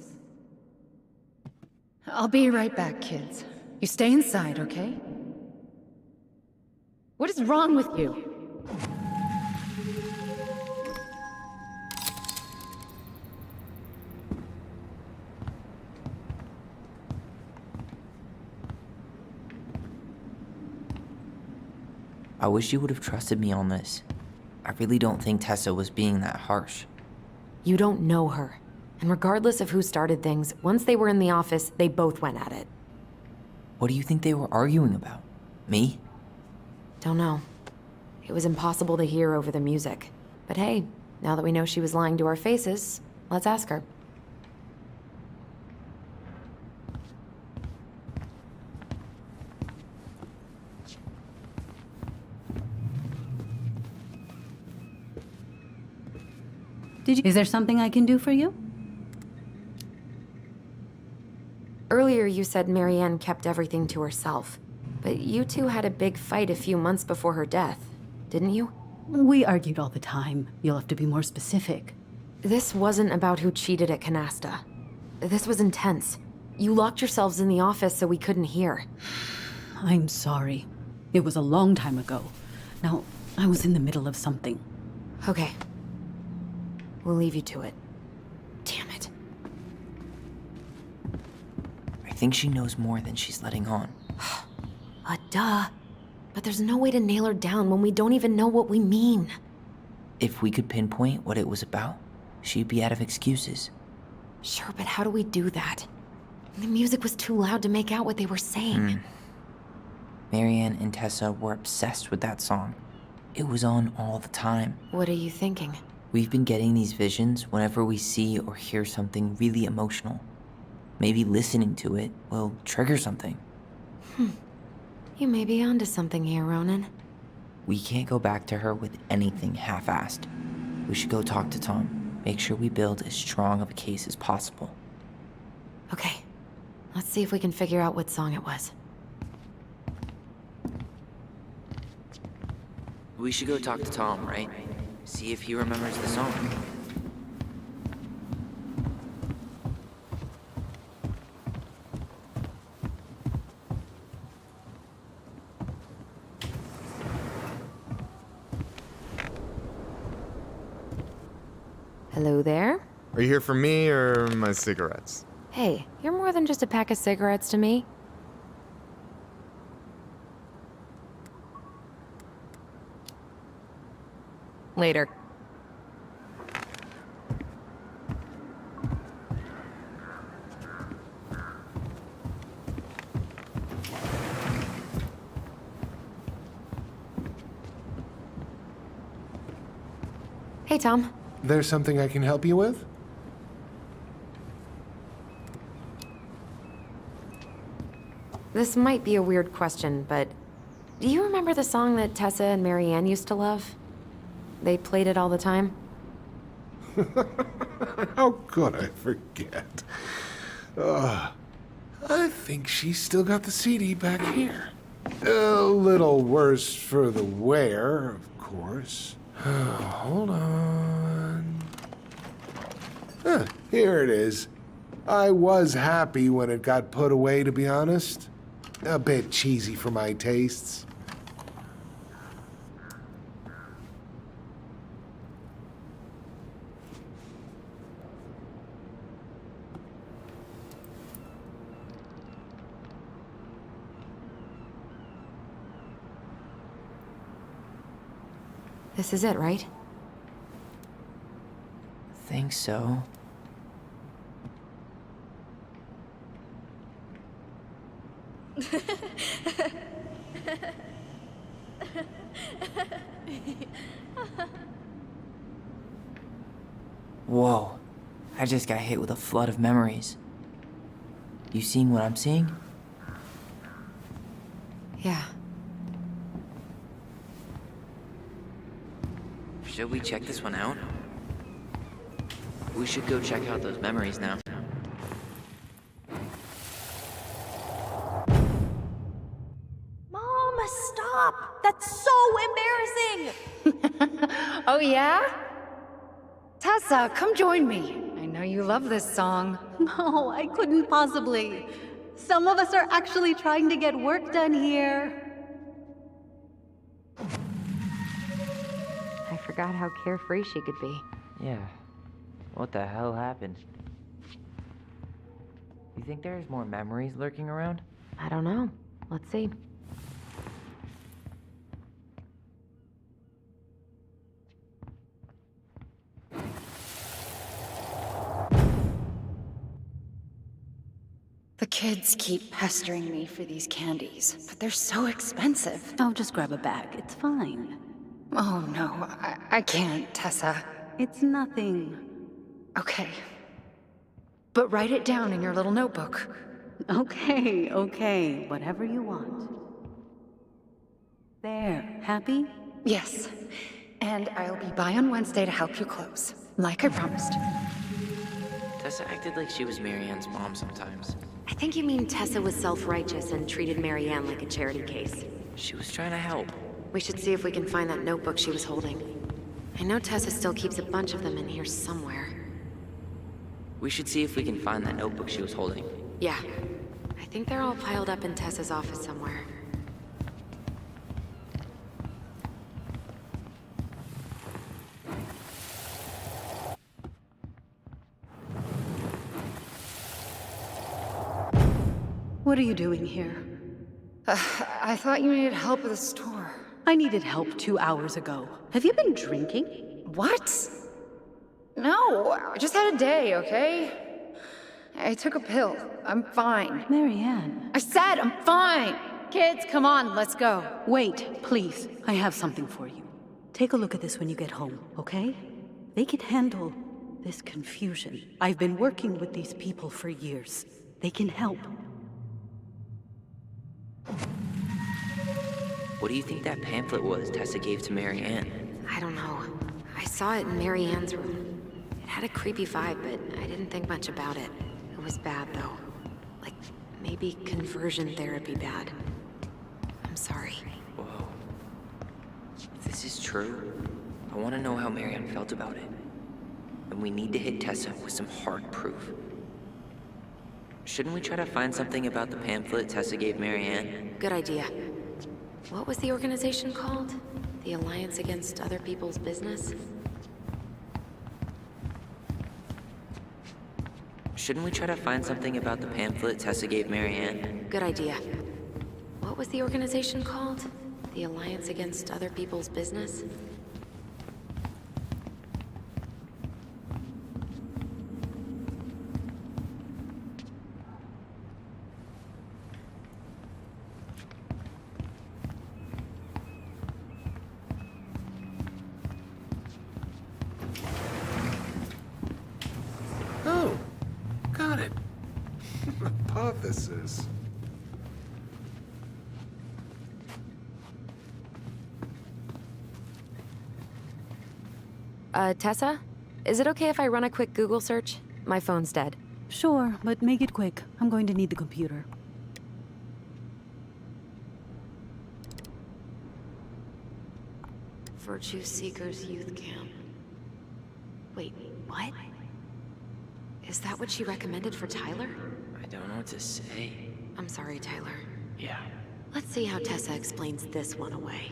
[SPEAKER 3] I'll be right back, kids. You stay inside, okay? What is wrong with you?
[SPEAKER 1] I wish you would have trusted me on this. I really don't think Tessa was being that harsh.
[SPEAKER 2] You don't know her. And regardless of who started things, once they were in the office, they both went at it.
[SPEAKER 1] What do you think they were arguing about? Me?
[SPEAKER 2] Don't know. It was impossible to hear over the music. But hey, now that we know she was lying to our faces, let's ask her.
[SPEAKER 9] Is there something I can do for you?
[SPEAKER 2] Earlier you said Marianne kept everything to herself. But you two had a big fight a few months before her death, didn't you?
[SPEAKER 9] We argued all the time. You'll have to be more specific.
[SPEAKER 2] This wasn't about who cheated at Canasta. This was intense. You locked yourselves in the office so we couldn't hear.
[SPEAKER 9] I'm sorry. It was a long time ago. Now, I was in the middle of something.
[SPEAKER 2] Okay. We'll leave you to it. Damn it.
[SPEAKER 1] I think she knows more than she's letting on.
[SPEAKER 2] Duh. But there's no way to nail her down when we don't even know what we mean.
[SPEAKER 1] If we could pinpoint what it was about, she'd be out of excuses.
[SPEAKER 2] Sure, but how do we do that? The music was too loud to make out what they were saying.
[SPEAKER 1] Marianne and Tessa were obsessed with that song. It was on all the time.
[SPEAKER 2] What are you thinking?
[SPEAKER 1] We've been getting these visions whenever we see or hear something really emotional. Maybe listening to it will trigger something.
[SPEAKER 2] You may be onto something here, Ronan.
[SPEAKER 1] We can't go back to her with anything half-assed. We should go talk to Tom. Make sure we build as strong of a case as possible.
[SPEAKER 2] Okay. Let's see if we can figure out what song it was.
[SPEAKER 1] We should go talk to Tom, right? See if he remembers the song.
[SPEAKER 2] Hello there?
[SPEAKER 7] Are you here for me or my cigarettes?
[SPEAKER 2] Hey, you're more than just a pack of cigarettes to me. Later. Hey, Tom.
[SPEAKER 8] There's something I can help you with?
[SPEAKER 2] This might be a weird question, but do you remember the song that Tessa and Marianne used to love? They played it all the time.
[SPEAKER 8] How could I forget? I think she's still got the CD back here. A little worse for the wear, of course. Hold on. Here it is. I was happy when it got put away, to be honest. A bit cheesy for my tastes.
[SPEAKER 2] This is it, right?
[SPEAKER 1] Think so. Whoa. I just got hit with a flood of memories. You seeing what I'm seeing?
[SPEAKER 2] Yeah.
[SPEAKER 1] Should we check this one out? We should go check out those memories now.
[SPEAKER 4] Mom, stop! That's so embarrassing!
[SPEAKER 3] Oh, yeah? Tessa, come join me. I know you love this song.
[SPEAKER 9] No, I couldn't possibly. Some of us are actually trying to get work done here.
[SPEAKER 2] I forgot how carefree she could be.
[SPEAKER 1] Yeah. What the hell happened? You think there's more memories lurking around?
[SPEAKER 2] I don't know. Let's see.
[SPEAKER 3] The kids keep pestering me for these candies, but they're so expensive.
[SPEAKER 9] I'll just grab a bag. It's fine.
[SPEAKER 3] Oh no, I can't, Tessa.
[SPEAKER 9] It's nothing.
[SPEAKER 3] Okay. But write it down in your little notebook.
[SPEAKER 9] Okay, okay. Whatever you want. There. Happy?
[SPEAKER 3] Yes. And I'll be by on Wednesday to help you close, like I promised.
[SPEAKER 1] Tessa acted like she was Marianne's mom sometimes.
[SPEAKER 2] I think you mean Tessa was self-righteous and treated Marianne like a charity case.
[SPEAKER 1] She was trying to help.
[SPEAKER 2] We should see if we can find that notebook she was holding. I know Tessa still keeps a bunch of them in here somewhere.
[SPEAKER 1] We should see if we can find that notebook she was holding.
[SPEAKER 2] Yeah. I think they're all piled up in Tessa's office somewhere.
[SPEAKER 9] What are you doing here?
[SPEAKER 3] I thought you needed help with the store.
[SPEAKER 9] I needed help 2 hours ago. Have you been drinking?
[SPEAKER 3] What? No, I just had a day, okay? I took a pill. I'm fine.
[SPEAKER 9] Marianne.
[SPEAKER 3] I said I'm fine! Kids, come on, let's go.
[SPEAKER 9] Wait, please. I have something for you. Take a look at this when you get home, okay? They can handle this confusion. I've been working with these people for years. They can help.
[SPEAKER 1] What do you think that pamphlet was Tessa gave to Marianne?
[SPEAKER 2] I don't know. I saw it in Marianne's room. It had a creepy vibe, but I didn't think much about it. It was bad, though. Like, maybe conversion therapy bad. I'm sorry.
[SPEAKER 1] Whoa. If this is true, I want to know how Marianne felt about it. And we need to hit Tessa with some hard proof. Shouldn't we try to find something about the pamphlet Tessa gave Marianne?
[SPEAKER 2] Good idea. What was the organization called? The Alliance Against Other People's Business?
[SPEAKER 1] Shouldn't we try to find something about the pamphlet Tessa gave Marianne?
[SPEAKER 2] Good idea. What was the organization called? The Alliance Against Other People's Business?
[SPEAKER 8] Oh, got it. Hypothesis.
[SPEAKER 2] Tessa? Is it okay if I run a quick Google search? My phone's dead.
[SPEAKER 9] Sure, but make it quick. I'm going to need the computer.
[SPEAKER 2] Virtue Seekers Youth Camp. Wait, what? Is that what she recommended for Tyler?
[SPEAKER 1] I don't know what to say.
[SPEAKER 2] I'm sorry, Tyler.
[SPEAKER 1] Yeah.
[SPEAKER 2] Let's see how Tessa explains this one away.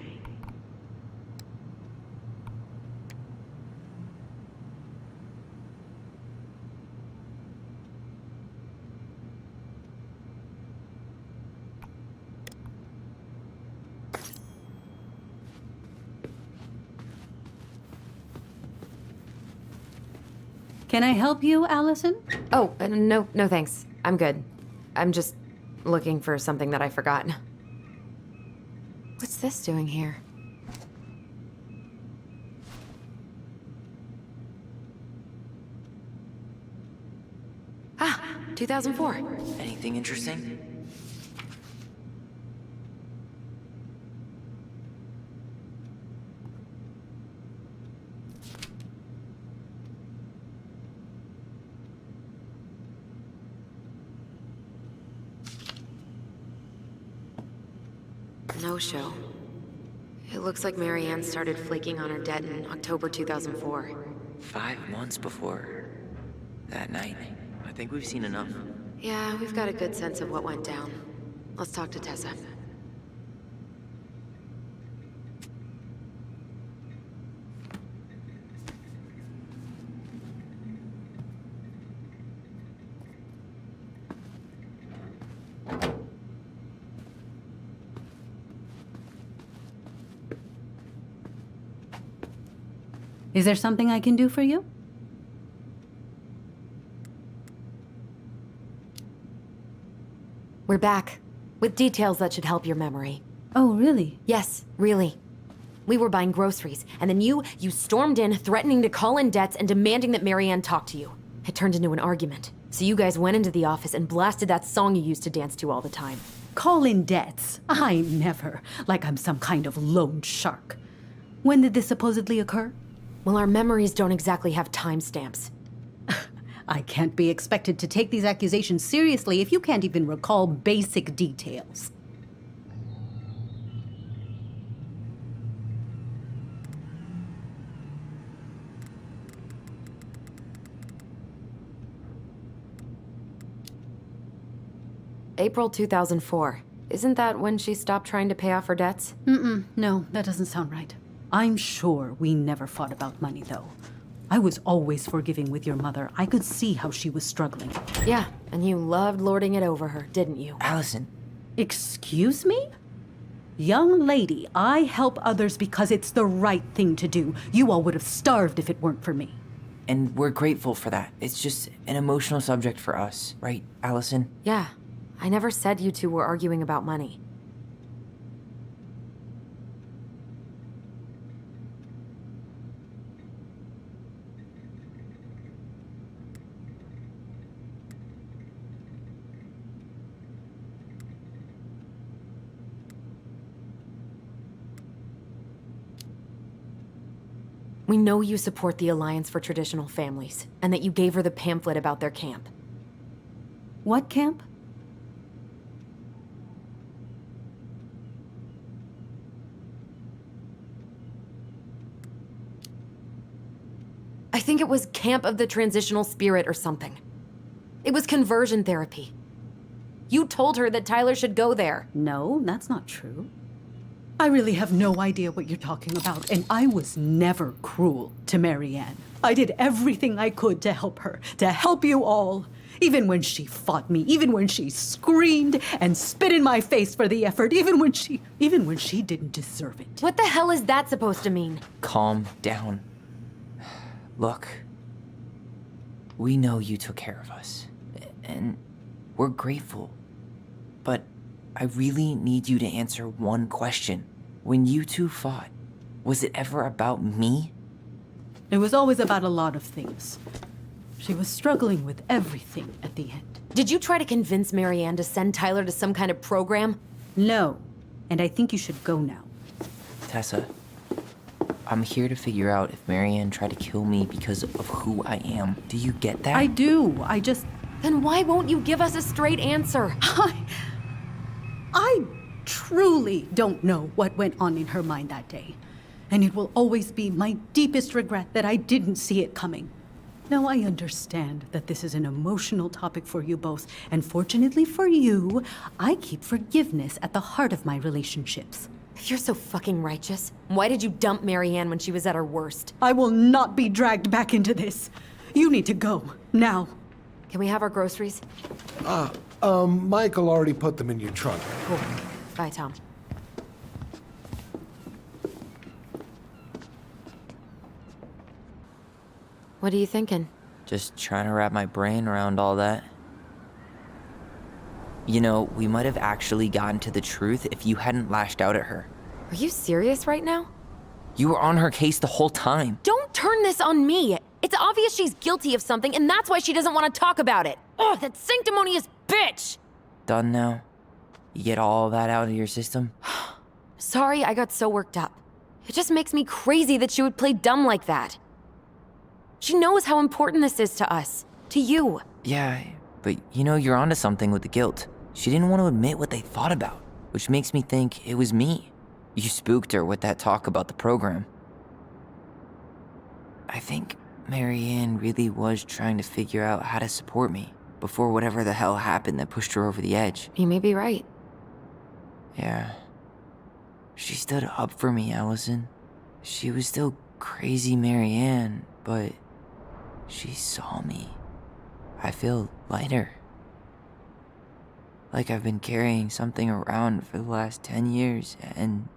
[SPEAKER 9] Can I help you, Allison?
[SPEAKER 2] Oh, no thanks. I'm good. I'm just looking for something that I forgot. What's this doing here? Ah, 2004.
[SPEAKER 1] Anything interesting?
[SPEAKER 2] No show. It looks like Marianne started flaking on her debt in October 2004.
[SPEAKER 1] 5 months before that night. I think we've seen enough.
[SPEAKER 2] Yeah, we've got a good sense of what went down. Let's talk to Tessa.
[SPEAKER 9] Is there something I can do for you?
[SPEAKER 2] We're back, with details that should help your memory.
[SPEAKER 9] Oh, really?
[SPEAKER 2] Yes, really. We were buying groceries, and then you stormed in, threatening to call in debts and demanding that Marianne talk to you. It turned into an argument. So you guys went into the office and blasted that song you used to dance to all the time.
[SPEAKER 9] Call in debts? I never. Like I'm some kind of loan shark. When did this supposedly occur?
[SPEAKER 2] Well, our memories don't exactly have timestamps.
[SPEAKER 9] I can't be expected to take these accusations seriously if you can't even recall basic details.
[SPEAKER 2] April 2004. Isn't that when she stopped trying to pay off her debts?
[SPEAKER 9] No, that doesn't sound right. I'm sure we never fought about money, though. I was always forgiving with your mother. I could see how she was struggling.
[SPEAKER 2] Yeah, and you loved lording it over her, didn't you?
[SPEAKER 5] Allison,
[SPEAKER 9] Excuse me? Young lady, I help others because it's the right thing to do. You all would have starved if it weren't for me.
[SPEAKER 5] and we're grateful for that. It's just an emotional subject for us, right, Allison?
[SPEAKER 2] Yeah, I never said you two were arguing about money. We know you support the Alliance for Traditional Families, and that you gave her the pamphlet about their camp.
[SPEAKER 9] What camp?
[SPEAKER 2] I think it was Camp of the Transitional Spirit or something. It was conversion therapy. You told her that Tyler should go there.
[SPEAKER 9] No, that's not true. I really have no idea what you're talking about, and I was never cruel to Marianne. I did everything I could to help her, to help you all. Even when she fought me, even when she screamed and spit in my face for the effort, even when she didn't deserve it.
[SPEAKER 2] What the hell is that supposed to mean?
[SPEAKER 5] Calm down. Look, we know you took care of us, and we're grateful. But I really need you to answer one question. When you two fought, was it ever about me?
[SPEAKER 9] It was always about a lot of things. She was struggling with everything at the end.
[SPEAKER 2] Did you try to convince Marianne to send Tyler to some kind of program?
[SPEAKER 9] No, and I think you should go now.
[SPEAKER 5] Tessa, I'm here to figure out if Marianne tried to kill me because of who I am. Do you get that?
[SPEAKER 9] I do, I just...
[SPEAKER 2] Then why won't you give us a straight answer?
[SPEAKER 9] I truly don't know what went on in her mind that day. And it will always be my deepest regret that I didn't see it coming. Now, I understand that this is an emotional topic for you both, and fortunately for you, I keep forgiveness at the heart of my relationships.
[SPEAKER 2] If you're so fucking righteous, why did you dump Marianne when she was at her worst?
[SPEAKER 9] I will not be dragged back into this. You need to go, now.
[SPEAKER 2] Can we have our groceries?
[SPEAKER 8] Michael already put them in your trunk.
[SPEAKER 2] Cool. Bye, Tom. What are you thinking?
[SPEAKER 5] Just trying to wrap my brain around all that. You know, we might have actually gotten to the truth if you hadn't lashed out at her.
[SPEAKER 2] Are you serious right now?
[SPEAKER 5] You were on her case the whole time.
[SPEAKER 2] Don't turn this on me! It's obvious she's guilty of something, and that's why she doesn't want to talk about it! Ugh, that sanctimonious bitch!
[SPEAKER 5] Done now? You get all that out of your system?
[SPEAKER 2] Sorry I got so worked up. It just makes me crazy that she would play dumb like that. She knows how important this is to us. To you.
[SPEAKER 5] Yeah, but you know, you're onto something with the guilt. She didn't want to admit what they thought about, which makes me think it was me. You spooked her with that talk about the program. I think Marianne really was trying to figure out how to support me before whatever the hell happened that pushed her over the edge.
[SPEAKER 2] You may be right.
[SPEAKER 5] Yeah. She stood up for me, Allison. She was still crazy Marianne, but she saw me. I feel lighter. Like I've been carrying something around for the last 10 years, and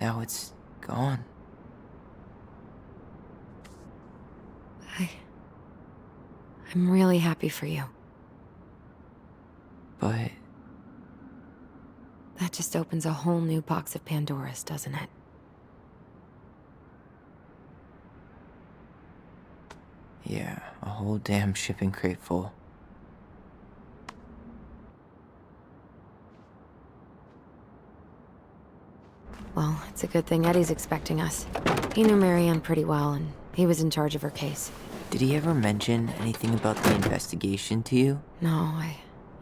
[SPEAKER 5] now it's gone.
[SPEAKER 2] I'm really happy for you.
[SPEAKER 5] But
[SPEAKER 2] That just opens a whole new box of Pandora's, doesn't it?
[SPEAKER 5] yeah, a whole damn shipping crate full.
[SPEAKER 2] Well, it's a good thing Eddie's expecting us. He knew Marianne pretty well, and he was in charge of her case.
[SPEAKER 1] Did he ever mention anything about the investigation to you?
[SPEAKER 2] No, I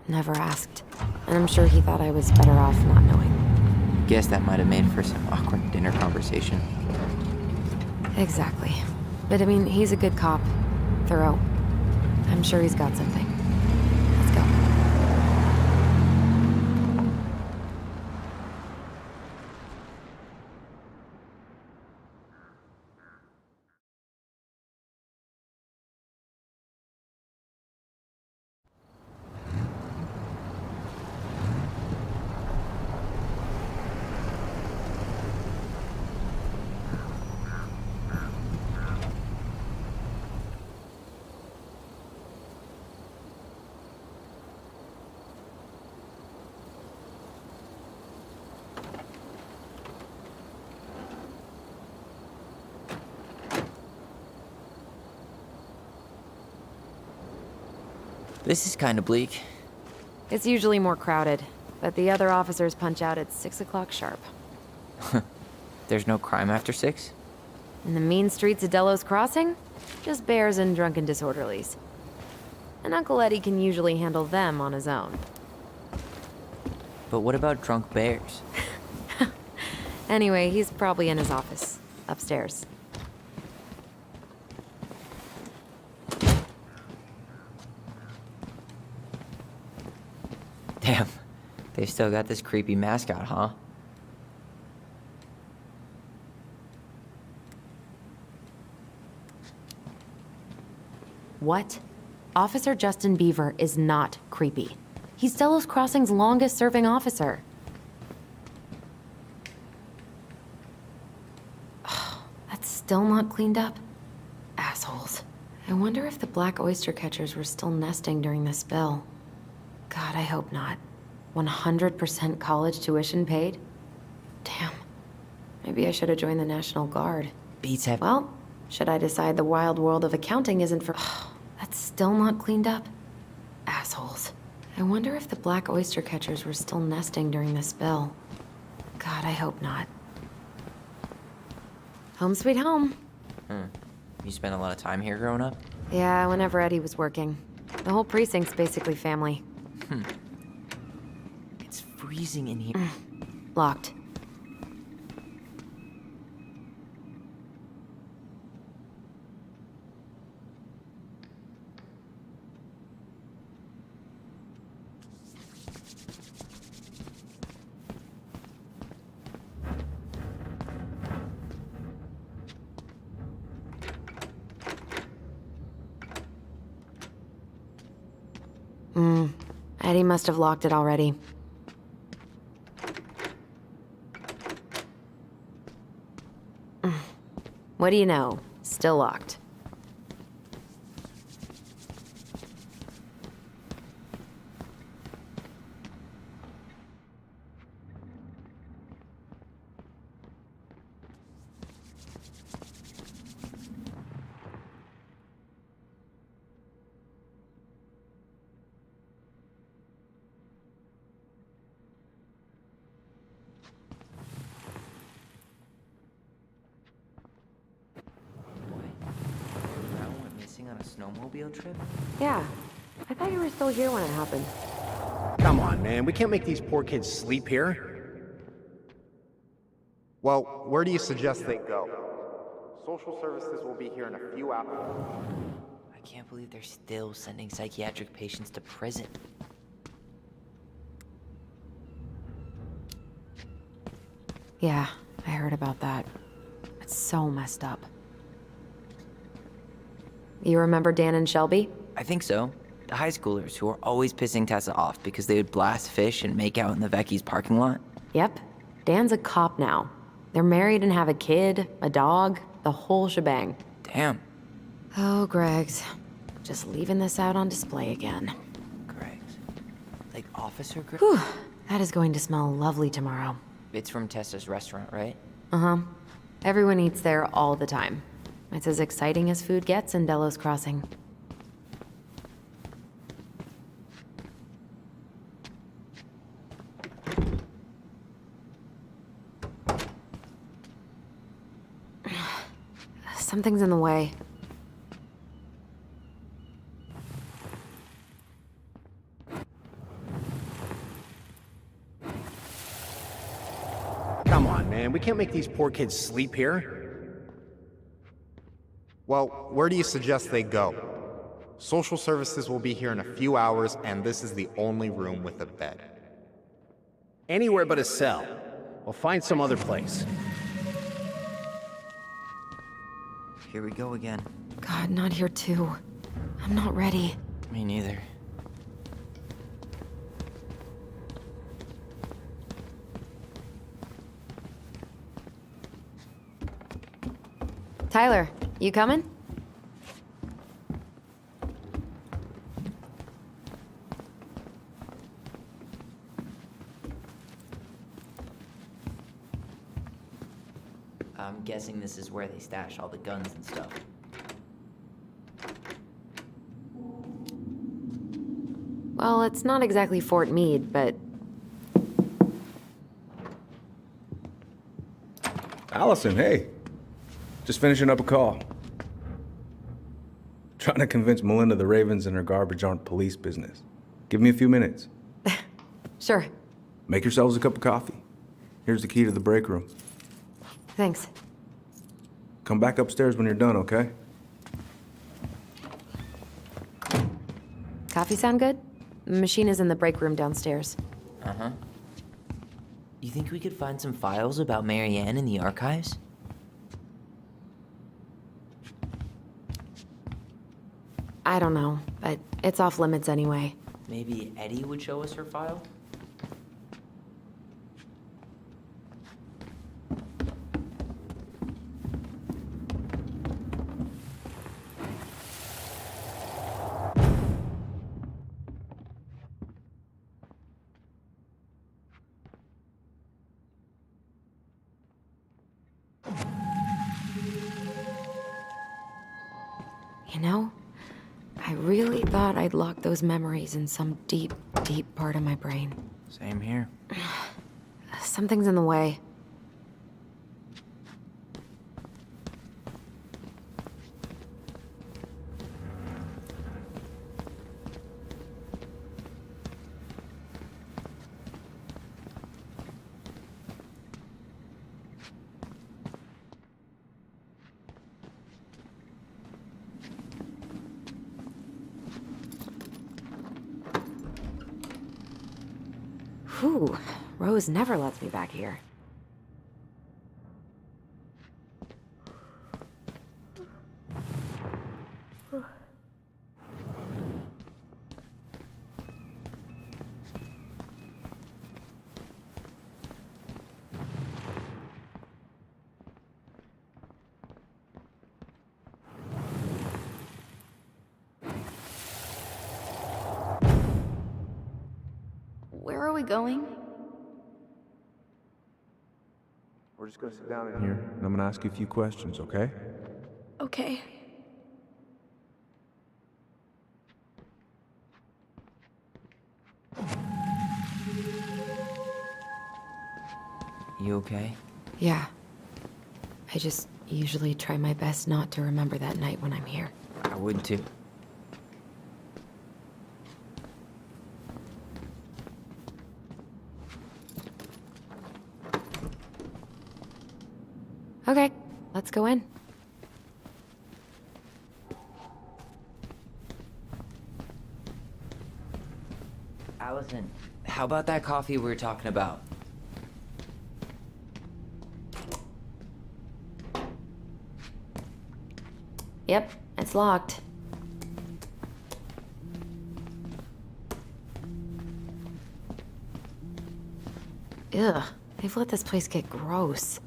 [SPEAKER 2] never asked. And I'm sure he thought I was better off not knowing.
[SPEAKER 1] Guess that might have made for some awkward dinner conversation.
[SPEAKER 2] Exactly. But I mean, he's a good cop. Thorough. I'm sure he's got something. Let's go.
[SPEAKER 1] This is kind of bleak.
[SPEAKER 2] It's usually more crowded, but the other officers punch out at 6 o'clock sharp.
[SPEAKER 1] There's no crime after 6?
[SPEAKER 2] In the mean streets of Delos Crossing, just bears and drunken disorderlies. And Uncle Eddie can usually handle them on his own.
[SPEAKER 1] But what about drunk bears?
[SPEAKER 2] Anyway, he's probably in his office, upstairs.
[SPEAKER 1] Damn, they still got this creepy mascot, huh?
[SPEAKER 2] What? Officer Justin Beaver is not creepy. He's Delos Crossing's longest-serving officer. That's still not cleaned up? Assholes. I wonder if the black oyster catchers were still nesting during the spill. God, I hope not. 100% college tuition paid? Damn. Maybe I should have joined the National Guard.
[SPEAKER 1] Beats have.
[SPEAKER 2] Well, should I decide the wild world of accounting isn't for... That's still not cleaned up? Assholes. I wonder if the black oyster catchers were still nesting during the spill. God, I hope not. Home sweet home.
[SPEAKER 1] You spent a lot of time here growing up?
[SPEAKER 2] Yeah, whenever Eddie was working. The whole precinct's basically family.
[SPEAKER 1] It's freezing in here.
[SPEAKER 2] Locked. Eddie must have locked it already. What do you know? Still locked.
[SPEAKER 1] Brown went missing on a snowmobile trip?
[SPEAKER 2] Yeah. I thought you were still here when it happened.
[SPEAKER 10] Come on, man. We can't make these poor kids sleep here.
[SPEAKER 7] Well, where do you suggest they go? Social services will be here in a few hours.
[SPEAKER 1] I can't believe they're still sending psychiatric patients to prison.
[SPEAKER 2] Yeah, I heard about that. It's so messed up. You remember Dan and Shelby?
[SPEAKER 1] I think so. The high schoolers who were always pissing Tessa off because they would blast fish and make out in the Vecchi's parking lot.
[SPEAKER 2] Yep. Dan's a cop now. They're married and have a kid, a dog, the whole shebang.
[SPEAKER 1] Damn.
[SPEAKER 2] Oh, Greg's. Just leaving this out on display again.
[SPEAKER 1] Greg's. Like Officer Greg?
[SPEAKER 2] Whew. That is going to smell lovely tomorrow.
[SPEAKER 1] It's from Tessa's restaurant, right?
[SPEAKER 2] Uh-huh. Everyone eats there all the time. It's as exciting as food gets in Delos Crossing. Something's in the way.
[SPEAKER 10] man. We can't make these poor kids sleep here.
[SPEAKER 7] Well, where do you suggest they go? Social services will be here in a few hours, and this is the only room with a bed.
[SPEAKER 10] Anywhere but a cell. We'll find some other place.
[SPEAKER 1] Here we go again.
[SPEAKER 2] God, not here too. I'm not ready.
[SPEAKER 1] Me neither.
[SPEAKER 2] Tyler, you coming?
[SPEAKER 1] I'm guessing this is where they stash all the guns and stuff.
[SPEAKER 2] Well, it's not exactly Fort Meade, but
[SPEAKER 11] Allison, hey. Just finishing up a call. Trying to convince Melinda the Ravens and her garbage aren't police business. Give me a few minutes.
[SPEAKER 2] sure.
[SPEAKER 11] Make yourselves a cup of coffee. Here's the key to the break room.
[SPEAKER 2] Thanks.
[SPEAKER 11] Come back upstairs when you're done, okay?
[SPEAKER 2] Coffee sound good? The machine is in the break room downstairs.
[SPEAKER 1] Uh-huh. You think we could find some files about Marianne in the archives?
[SPEAKER 2] I don't know, but it's off limits anyway.
[SPEAKER 1] Maybe Eddie would show us her file?
[SPEAKER 2] You know, I really thought I'd locked those memories in some deep, deep part of my brain.
[SPEAKER 1] Same here.
[SPEAKER 2] Something's in the way. Whew, Rose never lets me back here.
[SPEAKER 4] Where are we going?
[SPEAKER 11] We're just gonna sit down in here, and I'm gonna ask you a few questions, okay?
[SPEAKER 4] Okay.
[SPEAKER 1] You okay?
[SPEAKER 2] Yeah. I just usually try my best not to remember that night when I'm here.
[SPEAKER 1] I would too.
[SPEAKER 2] Okay, let's go in.
[SPEAKER 1] Allison, how about that coffee we were talking about?
[SPEAKER 2] Yep, it's locked. Ugh, they've let this place get gross.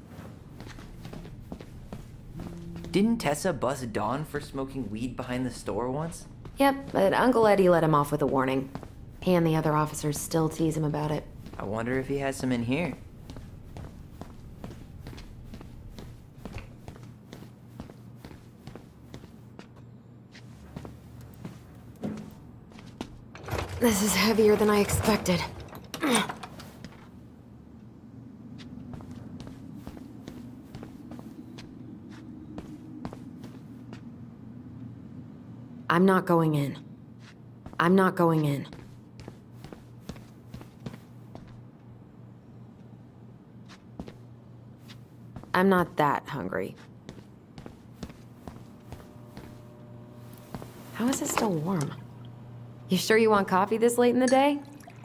[SPEAKER 1] Didn't Tessa bust Dawn for smoking weed behind the store once?
[SPEAKER 2] Yep, but Uncle Eddie let him off with a warning. He and the other officers still tease him about it.
[SPEAKER 1] I wonder if he has some in here.
[SPEAKER 2] This is heavier than I expected. I'm not going in. I'm not going in. I'm not that hungry. How is it still warm? You sure you want coffee this late in the day?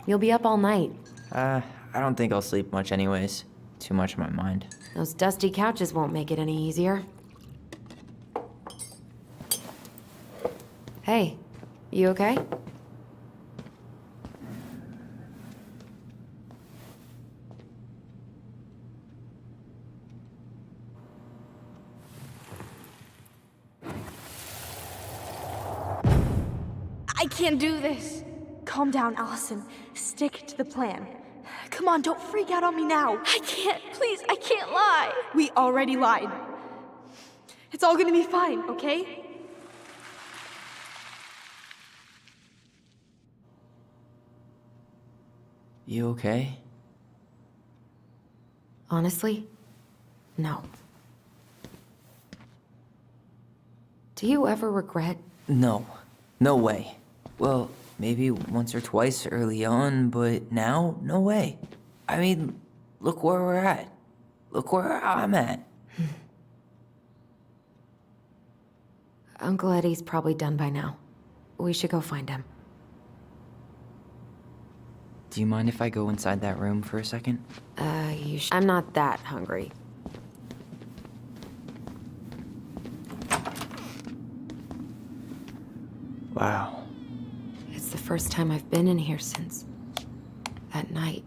[SPEAKER 2] You'll be up all night.
[SPEAKER 1] I don't think I'll sleep much anyways. Too much on my mind.
[SPEAKER 2] Those dusty couches won't make it any easier. Hey, you okay?
[SPEAKER 4] I can't do this. Calm down, Allison. Stick to the plan. Come on, don't freak out on me now. I can't. Please, I can't lie. We already lied. It's all gonna be fine, okay?
[SPEAKER 1] You okay?
[SPEAKER 2] Honestly, no. Do you ever regret?
[SPEAKER 1] No. No way. Well, maybe once or twice early on, but now, no way. I mean, look where we're at. Look where I'm at.
[SPEAKER 2] Uncle Eddie's probably done by now. We should go find him.
[SPEAKER 1] Do you mind if I go inside that room for a second?
[SPEAKER 2] I'm not that hungry.
[SPEAKER 1] Wow.
[SPEAKER 2] It's the first time I've been in here since that night.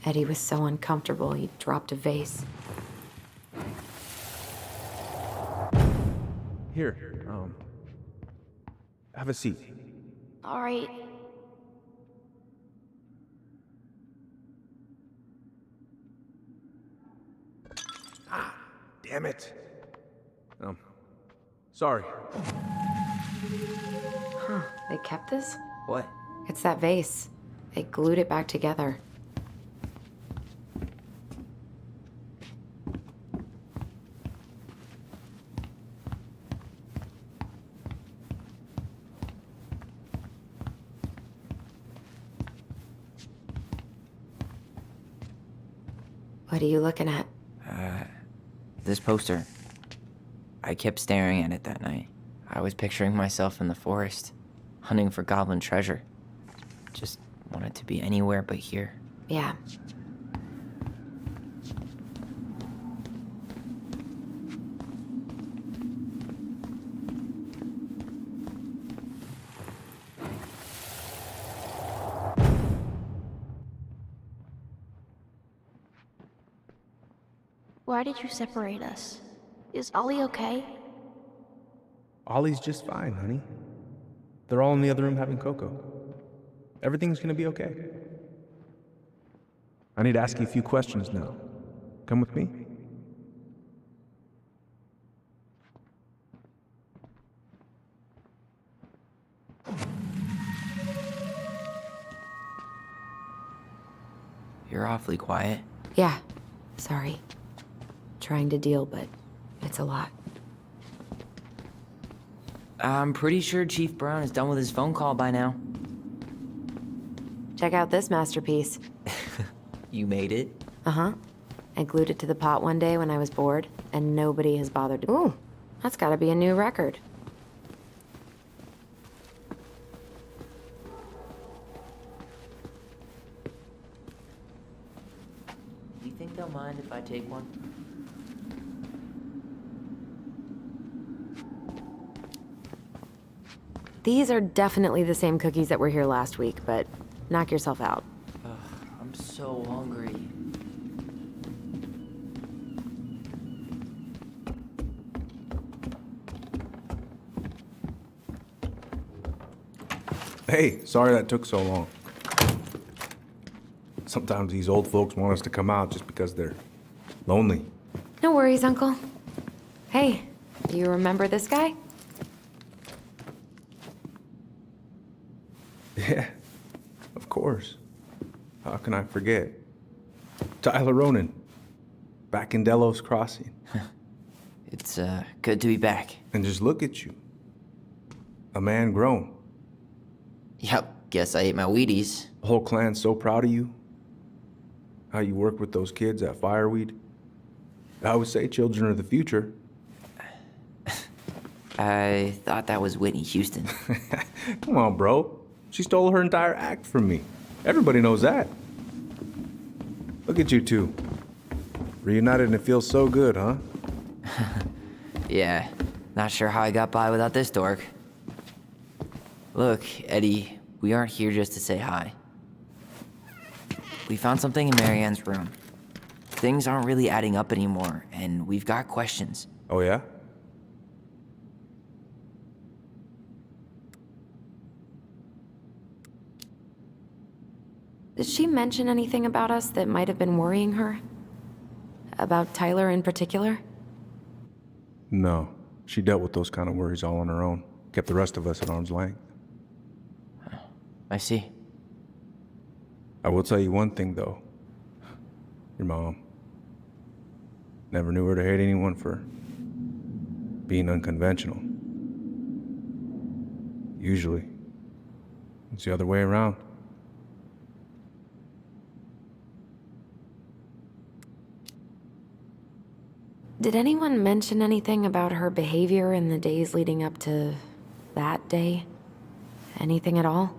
[SPEAKER 2] Eddie was so uncomfortable, he dropped a vase.
[SPEAKER 11] Here, have a seat.
[SPEAKER 4] All right.
[SPEAKER 11] Damn it. Sorry.
[SPEAKER 2] Huh, they kept this?
[SPEAKER 1] What?
[SPEAKER 2] It's that vase. They glued it back together. What are you looking at?
[SPEAKER 1] This poster. I kept staring at it that night. I was picturing myself in the forest, hunting for goblin treasure. Just wanted to be anywhere but here.
[SPEAKER 2] Yeah.
[SPEAKER 4] Why did you separate us? Is Ollie okay?
[SPEAKER 11] Ollie's just fine, honey. They're all in the other room having cocoa. Everything's gonna be okay. I need to ask you a few questions now. Come with me?
[SPEAKER 1] You're awfully quiet.
[SPEAKER 2] Yeah. Sorry. Trying to deal, but it's a lot.
[SPEAKER 1] I'm pretty sure Chief Brown is done with his phone call by now.
[SPEAKER 2] Check out this masterpiece.
[SPEAKER 1] You made it?
[SPEAKER 2] Uh-huh. I glued it to the pot one day when I was bored, and nobody has bothered to... Ooh, that's gotta be a new record.
[SPEAKER 1] Do you think they'll mind if I take one?
[SPEAKER 2] These are definitely the same cookies that were here last week, but knock yourself out.
[SPEAKER 1] I'm so hungry.
[SPEAKER 11] Hey, sorry that took so long. Sometimes these old folks want us to come out just because they're lonely.
[SPEAKER 2] No worries, Uncle. Hey, do you remember this guy?
[SPEAKER 11] Yeah, of course. How can I forget? Tyler Ronan, back in Delos Crossing.
[SPEAKER 1] It's, good to be back.
[SPEAKER 11] And just look at you. A man grown.
[SPEAKER 1] Yep, guess I ate my Wheaties.
[SPEAKER 11] The whole clan's so proud of you. how you work with those kids at Fireweed. I would say children are the future.
[SPEAKER 1] I thought that was Whitney Houston.
[SPEAKER 11] Come on, bro. She stole her entire act from me. Everybody knows that. Look at you two. Reunited and it feels so good, huh?
[SPEAKER 1] Yeah, not sure how I got by without this dork. Look, Eddie, we aren't here just to say hi. We found something in Marianne's room. Things aren't really adding up anymore, and we've got questions.
[SPEAKER 11] Oh, yeah?
[SPEAKER 2] Did she mention anything about us that might have been worrying her? About Tyler in particular?
[SPEAKER 11] No. She dealt with those kind of worries all on her own. Kept the rest of us at arm's length.
[SPEAKER 1] I see.
[SPEAKER 11] I will tell you one thing, though. Your mom. Never knew her to hate anyone for being unconventional. Usually, it's the other way around.
[SPEAKER 2] Did anyone mention anything about her behavior in the days leading up to that day? Anything at all?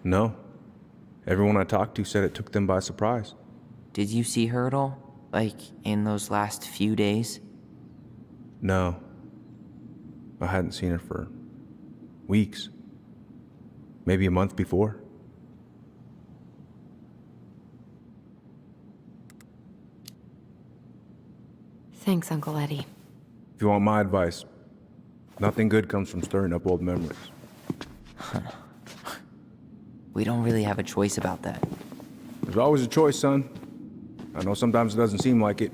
[SPEAKER 11] No. Everyone I talked to said it took them by surprise.
[SPEAKER 1] Did you see her at all? Like, in those last few days?
[SPEAKER 11] No. I hadn't seen her for weeks. Maybe a month before.
[SPEAKER 2] Thanks, Uncle Eddie.
[SPEAKER 11] If you want my advice, nothing good comes from stirring up old memories.
[SPEAKER 1] We don't really have a choice about that.
[SPEAKER 11] There's always a choice, son. I know sometimes it doesn't seem like it,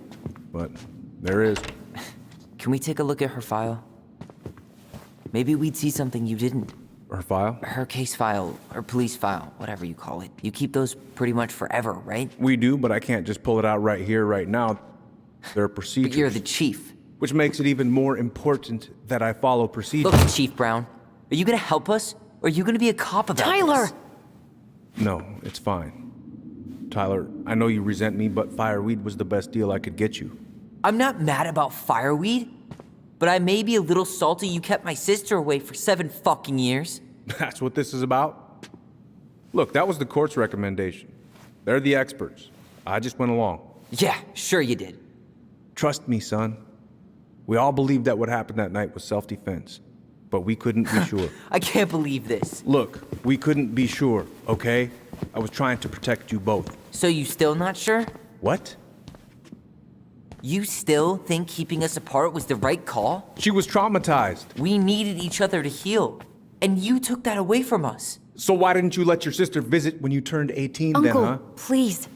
[SPEAKER 11] but there is.
[SPEAKER 1] Can we take a look at her file? Maybe we'd see something you didn't.
[SPEAKER 11] Her file?
[SPEAKER 1] Her case file, or police file, whatever you call it. You keep those pretty much forever, right?
[SPEAKER 11] We do, but I can't just pull it out right here, right now. There are procedures.
[SPEAKER 1] But you're the chief.
[SPEAKER 11] Which makes it even more important that I follow procedures.
[SPEAKER 1] Look, Chief Brown, are you gonna help us? Or are you gonna be a cop about
[SPEAKER 2] Tyler!
[SPEAKER 1] this?
[SPEAKER 11] No, it's fine. Tyler, I know you resent me, but Fireweed was the best deal I could get you.
[SPEAKER 1] I'm not mad about Fireweed, but I may be a little salty you kept my sister away for 7 fucking years.
[SPEAKER 11] That's what this is about? Look, that was the court's recommendation. They're the experts. I just went along.
[SPEAKER 1] Yeah, sure you did.
[SPEAKER 11] Trust me, son. We all believed that what happened that night was self-defense, but we couldn't be sure.
[SPEAKER 1] I can't believe this.
[SPEAKER 11] Look, we couldn't be sure, okay? I was trying to protect you both.
[SPEAKER 1] So you still not sure?
[SPEAKER 11] What?
[SPEAKER 1] You still think keeping us apart was the right call?
[SPEAKER 11] She was traumatized.
[SPEAKER 1] We needed each other to heal, and you took that away from us.
[SPEAKER 11] So why didn't you let your sister visit when you turned 18
[SPEAKER 2] Uncle,
[SPEAKER 11] then, huh?
[SPEAKER 2] please.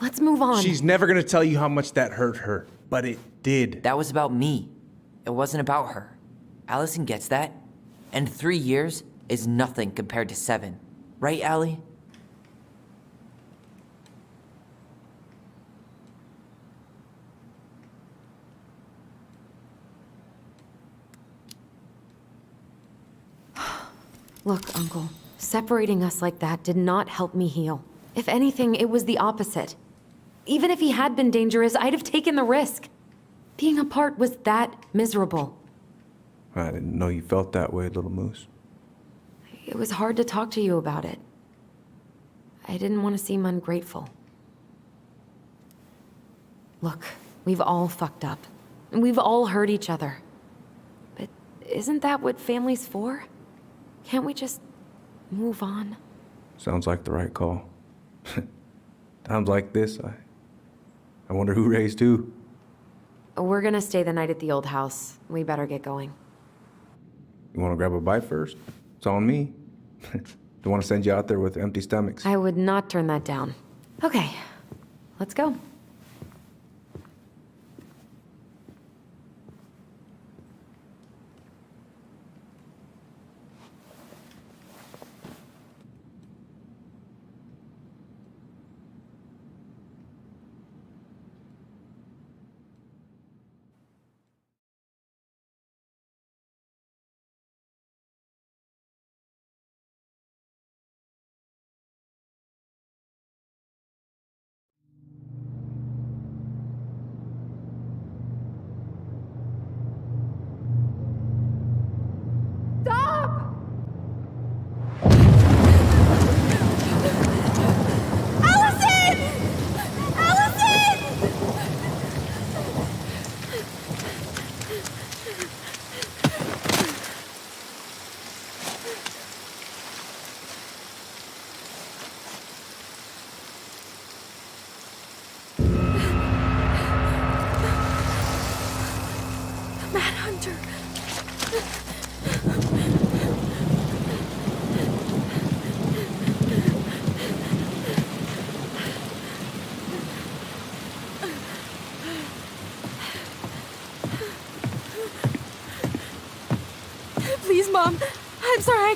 [SPEAKER 2] Let's move on.
[SPEAKER 11] She's never gonna tell you how much that hurt her, but it did.
[SPEAKER 1] That was about me. It wasn't about her. Allison gets that. And 3 years is nothing compared to 7. Right, Allie?
[SPEAKER 2] Look, Uncle, separating us like that did not help me heal. If anything, it was the opposite. Even if he had been dangerous, I'd have taken the risk. Being apart was that miserable.
[SPEAKER 11] I didn't know you felt that way, little moose.
[SPEAKER 2] It was hard to talk to you about it. I didn't want to seem ungrateful. Look, we've all fucked up. And we've all hurt each other. But isn't that what family's for? Can't we just move on?
[SPEAKER 11] Sounds like the right call. Times like this, I wonder who raised who.
[SPEAKER 2] We're gonna stay the night at the old house. We better get going.
[SPEAKER 11] You want to grab a bite first? It's on me. Don't want to send you out there with empty stomachs.
[SPEAKER 2] I would not turn that down. Okay, let's go.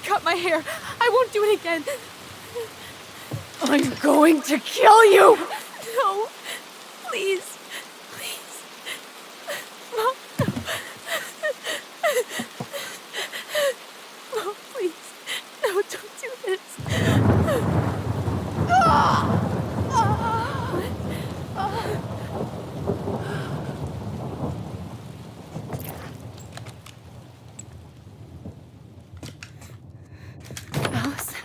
[SPEAKER 4] cut my hair. I won't do it again. I'm going to kill you! No. Please. Please. Mom, no. Mom, please. No, don't do this. Allison.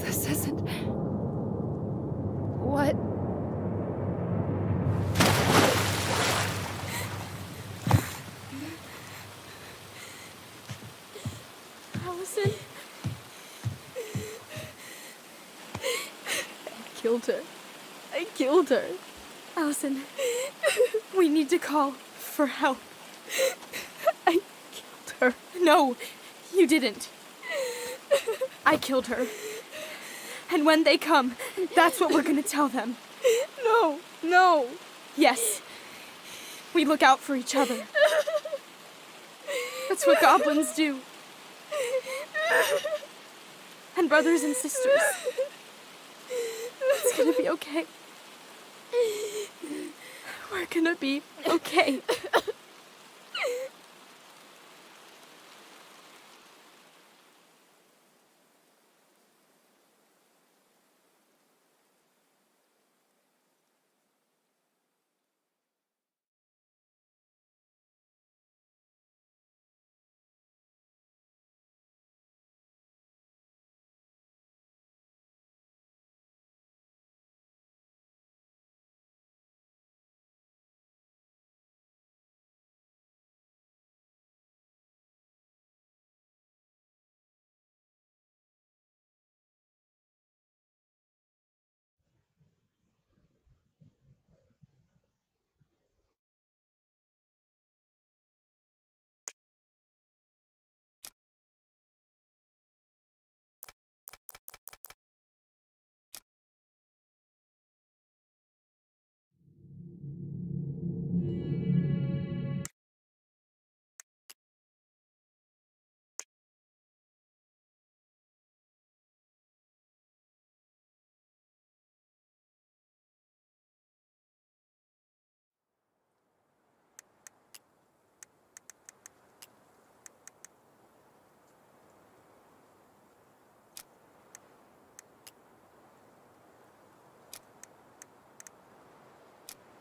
[SPEAKER 4] This isn't...
[SPEAKER 3] What?
[SPEAKER 4] Allison. I killed her. I killed her. Allison, we need to call for help. I killed her. No, you didn't. I killed her. And when they come, that's what we're gonna tell them. No, no. Yes. We look out for each other. That's what goblins do. And brothers and sisters. It's gonna be okay. We're gonna be okay.